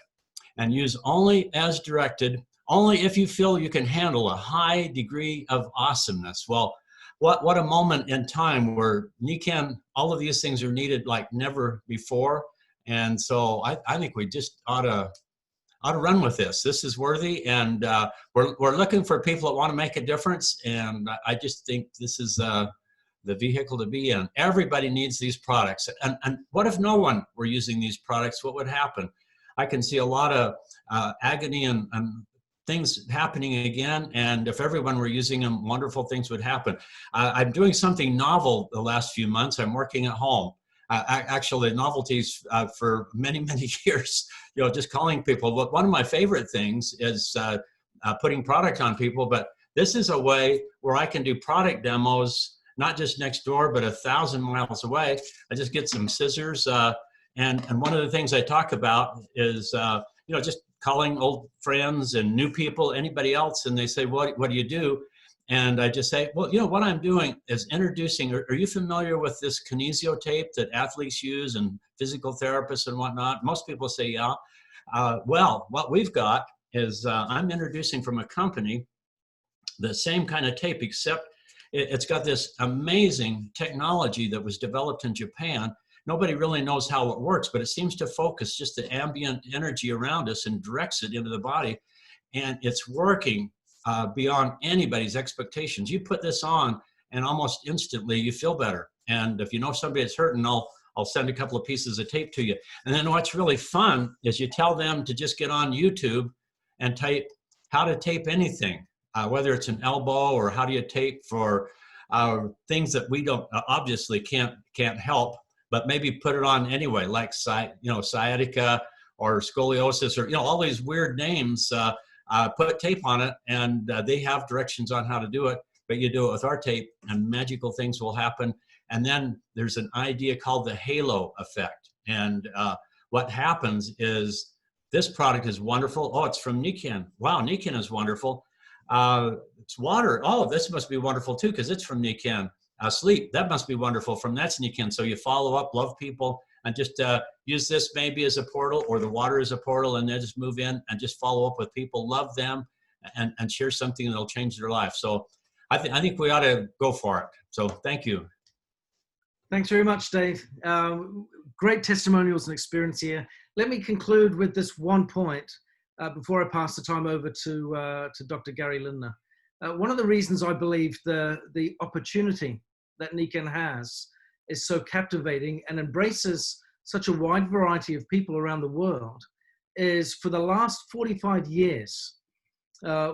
and use only as directed, only if you feel you can handle a high degree of awesomeness. Well, what a moment in time where Nikken, all of these things are needed like never before. And so I think we just ought to run with this. This is worthy, and we're looking for people that want to make a difference. And I just think this is the vehicle to be in. Everybody needs these products. And what if no one were using these products? What would happen? I can see a lot of agony and things happening again. And if everyone were using them, wonderful things would happen. I'm doing something novel the last few months. I'm working at home. Actually, novelties for many, many years, just calling people. But one of my favorite things is putting product on people. But this is a way where I can do product demos, not just next door, but 1,000 miles away. I just get some scissors. And one of the things I talk about is, just calling old friends and new people, anybody else, and they say, what do you do? And I just say, well, what I'm doing is introducing, are you familiar with this kinesio tape that athletes use and physical therapists and whatnot? Most people say, yeah. Well, what we've got is I'm introducing from a company the same kind of tape, except it's got this amazing technology that was developed in Japan. Nobody really knows how it works, but it seems to focus just the ambient energy around us and directs it into the body. And it's working beyond anybody's expectations. You put this on and almost instantly you feel better. And if you know somebody that's hurting, I'll send a couple of pieces of tape to you. And then what's really fun is you tell them to just get on YouTube and type how to tape anything, whether it's an elbow or how do you tape for things that we don't obviously can't help, but maybe put it on anyway, like sciatica or scoliosis or all these weird names. Put tape on it, and they have directions on how to do it. But you do it with our tape, and magical things will happen. And then there's an idea called the halo effect. And what happens is this product is wonderful. Oh, it's from Nikken. Wow, Nikken is wonderful. It's water. Oh, this must be wonderful too because it's from Nikken. Sleep, that must be wonderful from that's Nikken. So you follow up, love people, and just use this maybe as a portal, or the water as a portal, and then just move in and just follow up with people, love them, and share something that'll change their life. So I think we ought to go for it. So thank you. Thanks very much, Dave. Great testimonials and experience here. Let me conclude with this one point before I pass the time over to Dr. Gary Lindner. One of the reasons I believe the opportunity that Nikken has is so captivating and embraces such a wide variety of people around the world is for the last 45 years,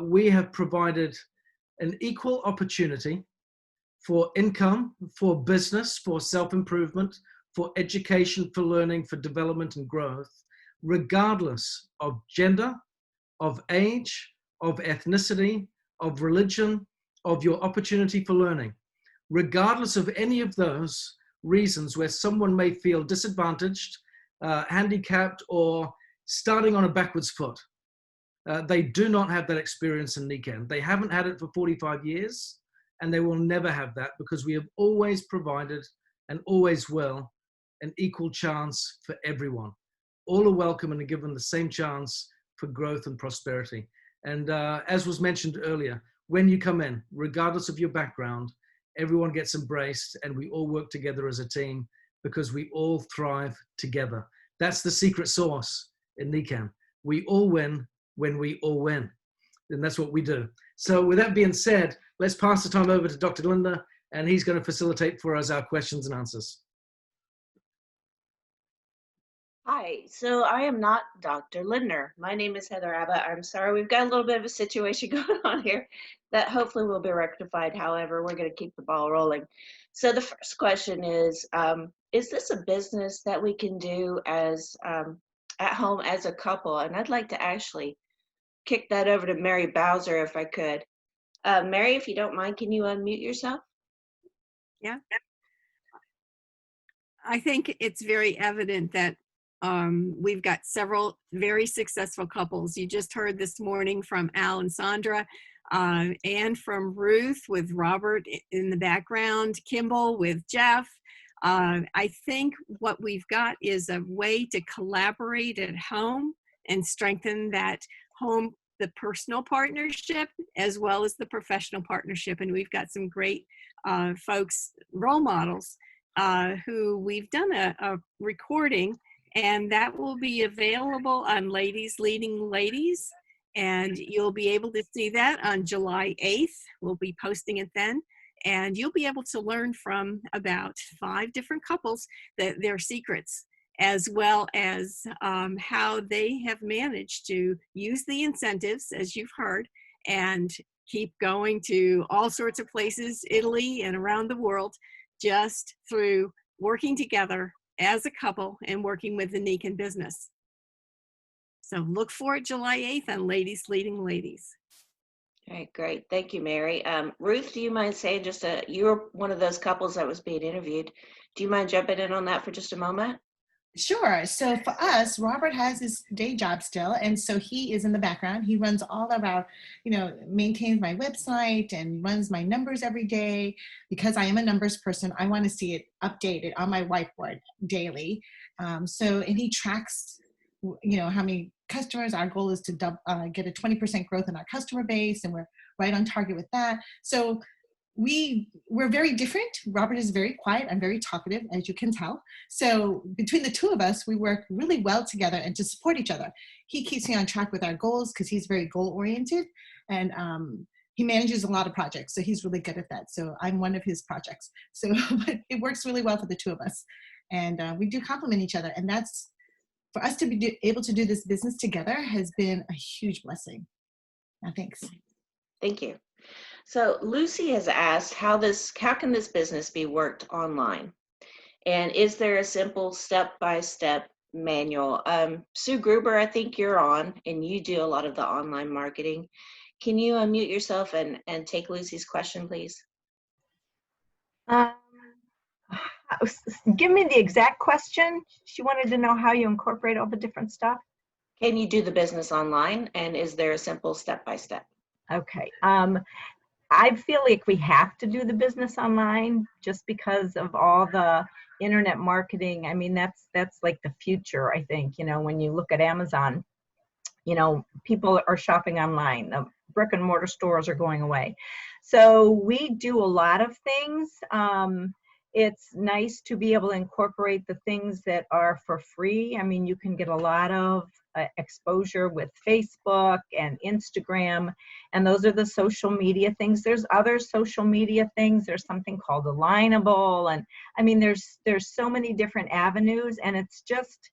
we have provided an equal opportunity for income, for business, for self-improvement, for education, for learning, for development and growth, regardless of gender, of age, of ethnicity, of religion, of your opportunity for learning. Regardless of any of those reasons where someone may feel disadvantaged, handicapped, or starting on a backwards foot. They do not have that experience in Nikken. They haven't had it for 45 years, and they will never have that because we have always provided and always will an equal chance for everyone. All are welcome and are given the same chance for growth and prosperity. And as was mentioned earlier, when you come in, regardless of your background, everyone gets embraced and we all work together as a team because we all thrive together. That's the secret sauce in Nikken. We all win when we all win. And that's what we do. So with that being said, let's pass the time over to Dr. Lindner, and he's going to facilitate for us our questions and answers. Hi, so I am not Dr. Lindner. My name is Heather Abbott. I'm sorry, we've got a little bit of a situation going on here that hopefully will be rectified. However, we're going to keep the ball rolling. So the first question is this a business that we can do as at home as a couple? And I'd like to actually kick that over to Mary Bowser if I could. Mary, if you don't mind, can you unmute yourself? Yeah. I think it's very evident that we've got several very successful couples. You just heard this morning from Al and Sandra, and from Ruth with Robert in the background, Kimball with Jeff. I think what we've got is a way to collaborate at home and strengthen that home, the personal partnership, as well as the professional partnership. And we've got some great folks, role models, who we've done a recording, and that will be available on Ladies Leading Ladies. And you'll be able to see that on July 8th. We'll be posting it then. And you'll be able to learn from about 5 different couples their secrets, as well as how they have managed to use the incentives, as you've heard, and keep going to all sorts of places, Italy and around the world, just through working together as a couple and working with the Nikken business. So look for it July 8th on Ladies Leading Ladies. All right, great. Thank you, Mary. Ruth, do you mind saying you're one of those couples that was being interviewed. Do you mind jumping in on that for just a moment? Sure. So for us, Robert has his day job still, and so he is in the background. He runs all of our, maintains my website and runs my numbers every day. Because I am a numbers person, I want to see it updated on my whiteboard daily. And he tracks, how many customers. Our goal is to get a 20% growth in our customer base, and we're right on target with that. So we're very different. Robert is very quiet. I'm very talkative, as you can tell. So between the two of us, we work really well together and to support each other. He keeps me on track with our goals because he's very goal oriented, and he manages a lot of projects. So he's really good at that. So I'm one of his projects. So but it works really well for the two of us, and we do complement each other. And that's, for us to be able to do this business together has been a huge blessing. Thanks. Thank you. So Lucy has asked how can this business be worked online? And is there a simple step-by-step manual? Sue Gruber, I think you're on and you do a lot of the online marketing. Can you unmute yourself and take Lucy's question, please? Give me the exact question. She wanted to know how you incorporate all the different stuff. Can you do the business online, and is there a simple step-by-step? Okay. I feel like we have to do the business online just because of all the internet marketing. I mean, that's like the future, I think. When you look at Amazon, people are shopping online. The brick and mortar stores are going away. So we do a lot of things. It's nice to be able to incorporate the things that are for free. I mean, you can get a lot of exposure with Facebook and Instagram, and those are the social media things. There's other social media things. There's something called Alignable, and I mean, there's so many different avenues, and it's just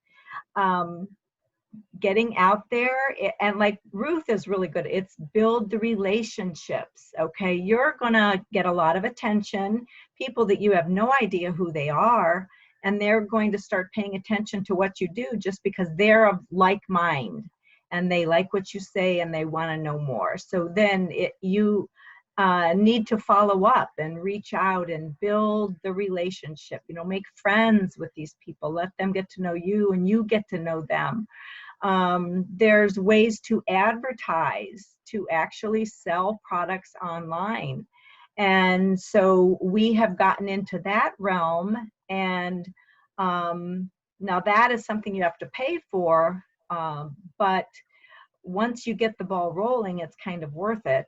getting out there. And like Ruth is really good, it's build the relationships. Okay, you're gonna get a lot of attention, people that you have no idea who they are, and they're going to start paying attention to what you do just because they're of like mind and they like what you say and they want to know more. So then you need to follow up and reach out and build the relationship, make friends with these people, let them get to know you and you get to know them. There's ways to advertise, to actually sell products online. And so we have gotten into that realm, and now that is something you have to pay for, but once you get the ball rolling, it's kind of worth it.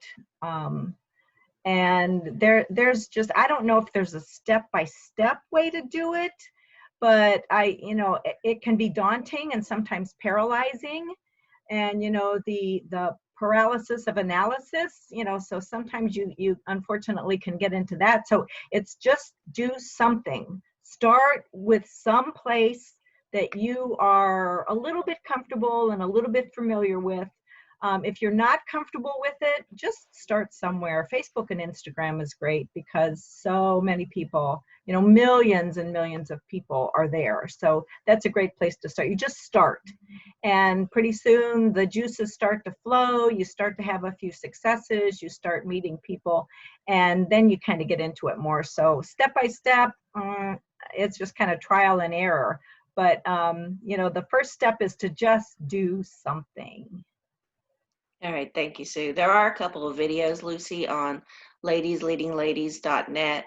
And there's just, I don't know if there's a step-by-step way to do it, but it can be daunting and sometimes paralyzing, and the paralysis of analysis, so sometimes you unfortunately can get into that. So it's just do something. Start with some place that you are a little bit comfortable and a little bit familiar with. If you're not comfortable with it, just start somewhere. Facebook and Instagram is great because so many people, millions and millions of people are there. So that's a great place to start. You just start. And pretty soon the juices start to flow. You start to have a few successes. You start meeting people. And then you kind of get into it more. So step by step, it's just kind of trial and error. But, the first step is to just do something. All right, thank you, Sue. There are a couple of videos, Lucy, on ladiesleadingladies.net.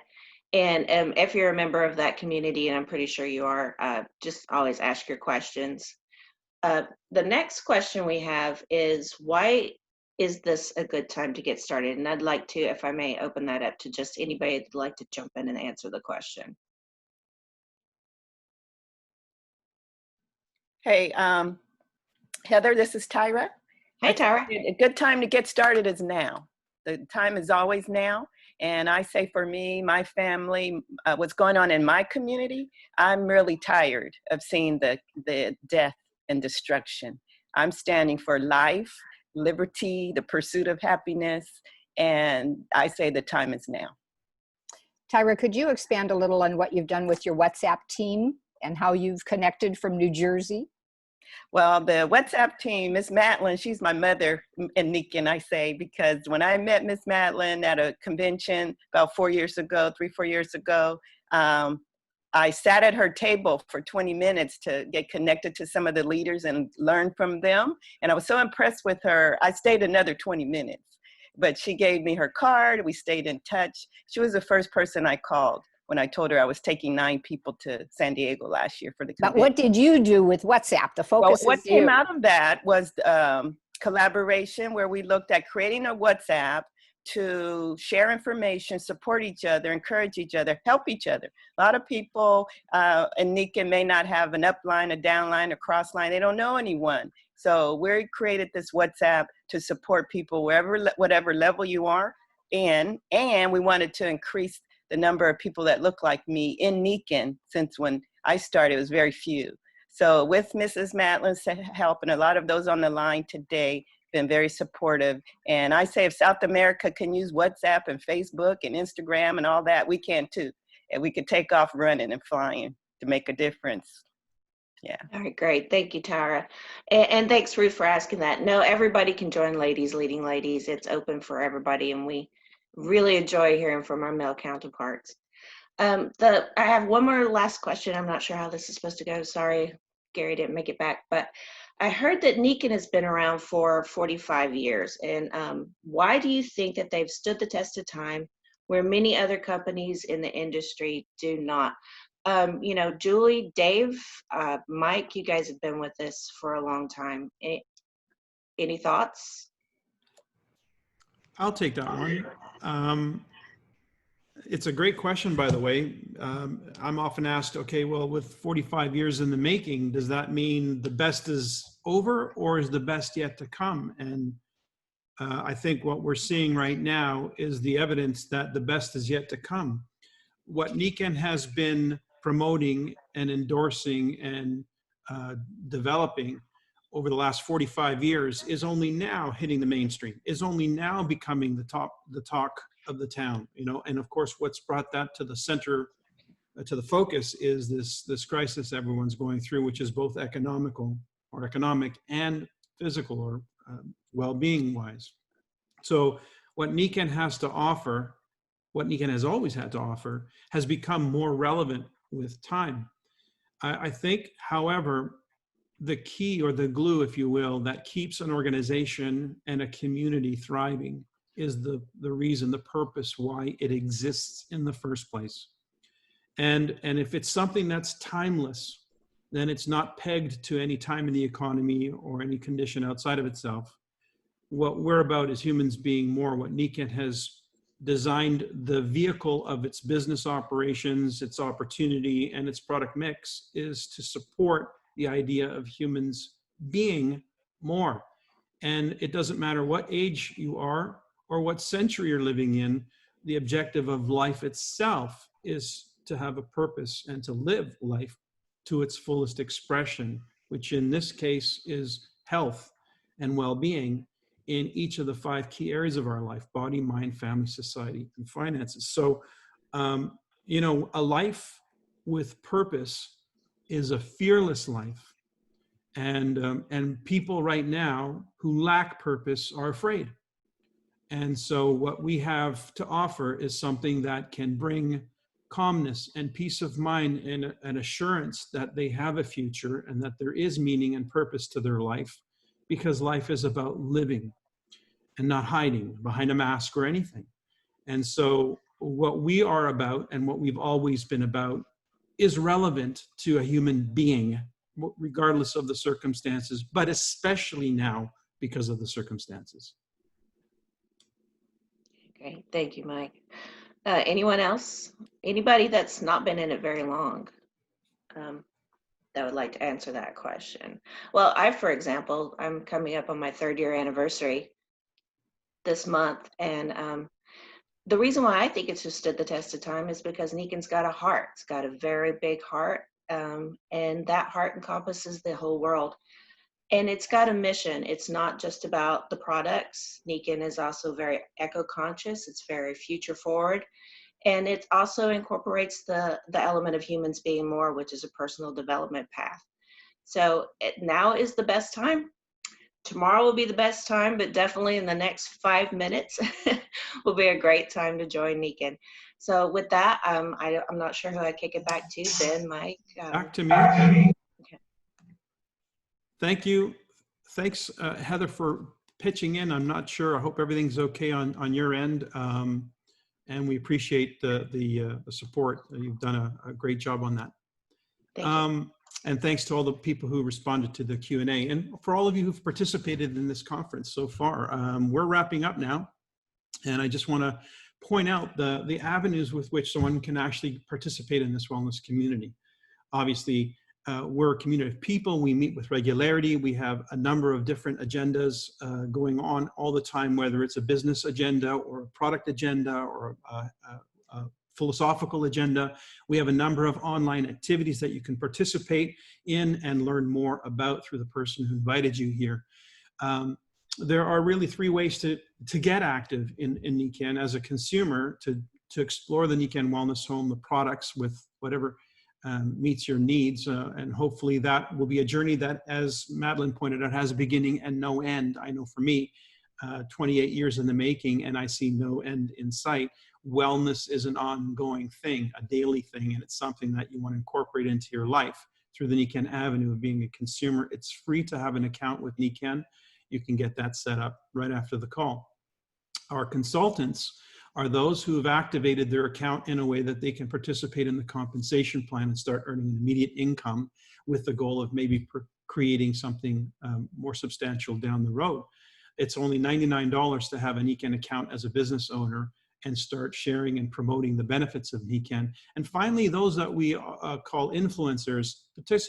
And if you're a member of that community, and I'm pretty sure you are, just always ask your questions. The next question we have is, why is this a good time to get started? And I'd like to, if I may, open that up to just anybody that'd like to jump in and answer the question. Hey, Heather, this is Tyra. Hey, Tyra. A good time to get started is now. The time is always now. And I say for me, my family, what's going on in my community, I'm really tired of seeing the death and destruction. I'm standing for life, liberty, the pursuit of happiness. And I say the time is now. Tyra, could you expand a little on what you've done with your WhatsApp team and how you've connected from New Jersey? Well, the WhatsApp team, Miss Madeline, she's my mother in Nikken, I say, because when I met Miss Madeline at a convention about 4 years ago, 3-4 years ago, I sat at her table for 20 minutes to get connected to some of the leaders and learn from them. And I was so impressed with her, I stayed another 20 minutes. But she gave me her card, we stayed in touch. She was the first person I called when I told her I was taking 9 people to San Diego last year for the convention. But what did you do with WhatsApp? The focus What is came you. out of that was collaboration, where we looked at creating a WhatsApp to share information, support each other, encourage each other, help each other. A lot of people in Nikken may not have an upline, a downline, a crossline. They don't know anyone. So we created this WhatsApp to support people whatever level you are in, and we wanted to increase the number of people that look like me in Nikken, since when I started, it was very few. So with Mrs. Madeline's help, and a lot of those on the line today, been very supportive. And I say if South America can use WhatsApp and Facebook and Instagram and all that, we can too. And we could take off running and flying to make a difference. Yeah. All right, great. Thank you, Tyra. And thanks, Ruth, for asking that. No, everybody can join Ladies Leading Ladies. It's open for everybody, and we really enjoy hearing from our male counterparts. I have one more last question. I'm not sure how this is supposed to go. Sorry, Gary didn't make it back. But I heard that Nikken has been around for 45 years. And why do you think that they've stood the test of time where many other companies in the industry do not? Julie, Dave, Mike, you guys have been with us for a long time. Any thoughts? I'll take that one. It's a great question, by the way. I'm often asked, okay, well, with 45 years in the making, does that mean the best is over, or is the best yet to come? And I think what we're seeing right now is the evidence that the best is yet to come. What Nikken has been promoting and endorsing and developing over the last 45 years is only now hitting the mainstream, is only now becoming the talk of the town, and of course what's brought that to the center, to the focus, is this crisis everyone's going through, which is both economic and physical, or well-being wise. So what Nikken has to offer, what Nikken has always had to offer, has become more relevant with time. I think, however, the key, or the glue, if you will, that keeps an organization and a community thriving is the reason, the purpose why it exists in the first place. And if it's something that's timeless, then it's not pegged to any time in the economy or any condition outside of itself. What we're about is humans being more. What Nikken has designed the vehicle of its business operations, its opportunity, and its product mix is to support the idea of humans being more. And it doesn't matter what age you are or what century you're living in, the objective of life itself is to have a purpose and to live life to its fullest expression, which in this case is health and well-being. in each of the 5 key areas of our life: body, mind, family, society, and finances. So, you know, a life with purpose is a fearless life. And people right now who lack purpose are afraid. And so what we have to offer is something that can bring calmness and peace of mind and an assurance that they have a future and that there is meaning and purpose to their life, because life is about living and not hiding behind a mask or anything. And so what we are about and what we've always been about is relevant to a human being, regardless of the circumstances, but especially now because of the circumstances. Great, thank you, Mike. Anyone else? Anybody that's not been in it very long that would like to answer that question? Well, for example, I'm coming up on my 3rd year anniversary this month, and the reason why I think it's just stood the test of time is because Nikken's got a heart. It's got a very big heart, and that heart encompasses the whole world. And it's got a mission. It's not just about the products. Nikken is also very eco-conscious. It's very future-forward. And it also incorporates the element of humans being more, which is a personal development path. So now is the best time. Tomorrow will be the best time, but definitely in the next 5 minutes will be a great time to join Nikken. So with that, I'm not sure who I kick it back to. Ben, Mike? Back to me. Okay. Thank you. Thanks, Heather, for pitching in. I'm not sure. I hope everything's okay on your end. And we appreciate the support. You've done a great job on that. Thank you. And thanks to all the people who responded to the Q&A, and for all of you who've participated in this conference so far. We're wrapping up now, and I just want to point out the avenues with which someone can actually participate in this wellness community. Obviously, we're a community of people. We meet with regularity. We have a number of different agendas going on all the time, whether it's a business agenda or a product agenda or a philosophical agenda. We have a number of online activities that you can participate in and learn more about through the person who invited you here. There are really 3 ways to get active in Nikken as a consumer, to explore the Nikken Wellness Home, the products with whatever meets your needs. And hopefully that will be a journey that, as Madeline pointed out, has a beginning and no end. I know for me, 28 years in the making, and I see no end in sight. Wellness is an ongoing thing, a daily thing, and it's something that you want to incorporate into your life through the Nikken avenue of being a consumer. It's free to have an account with Nikken. You can get that set up right after the call. Our consultants are those who have activated their account in a way that they can participate in the compensation plan and start earning an immediate income, with the goal of maybe creating something more substantial down the road. It's only $99 to have a Nikken account as a business owner and start sharing and promoting the benefits of Nikken. And finally, those that we call influencers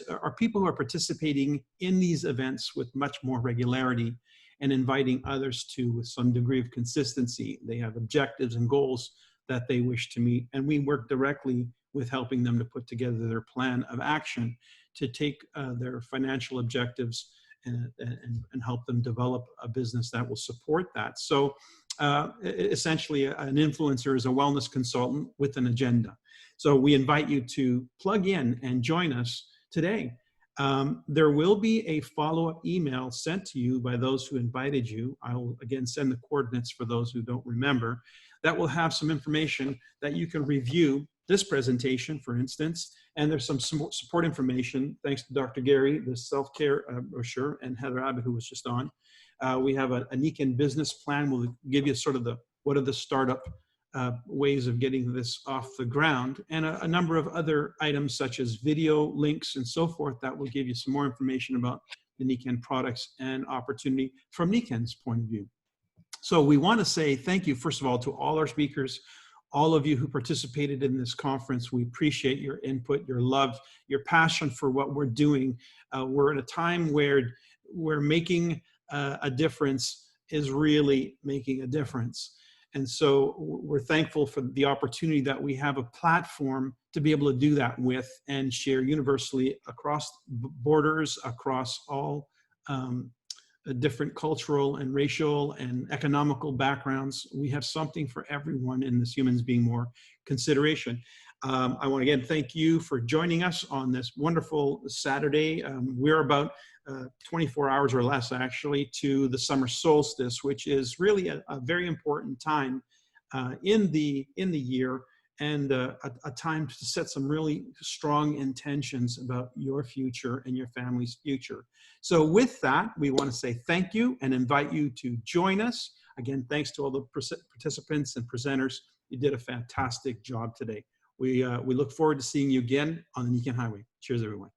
are people who are participating in these events with much more regularity and inviting others to with some degree of consistency. They have objectives and goals that they wish to meet, and we work directly with helping them to put together their plan of action to take their financial objectives and help them develop a business that will support that. So essentially, an influencer is a wellness consultant with an agenda. So we invite you to plug in and join us today. There will be a follow-up email sent to you by those who invited you. I will again send the coordinates for those who don't remember. That will have some information that you can review this presentation, for instance, and there's some support information, thanks to Dr. Gary, the self-care brochure, and Heather Abbott, who was just on. We have a Nikken business plan. We'll give you sort of what are the startup ways of getting this off the ground, and a number of other items such as video links and so forth that will give you some more information about the Nikken products and opportunity from Nikken's point of view. So we want to say thank you, first of all, to all our speakers, all of you who participated in this conference. We appreciate your input, your love, your passion for what we're doing. We're at a time where we're making a difference is really making a difference. And so we're thankful for the opportunity that we have a platform to be able to do that with and share universally across borders, across all different cultural and racial and economical backgrounds. We have something for everyone in this Humans Being More consideration. I want to again thank you for joining us on this wonderful Saturday. We're about 24 hours or less actually to the summer solstice, which is really a very important time in the year, and a time to set some really strong intentions about your future and your family's future. So with that, we want to say thank you and invite you to join us. Again, thanks to all the participants and presenters. You did a fantastic job today. We look forward to seeing you again on the Nikken Highway. Cheers, everyone.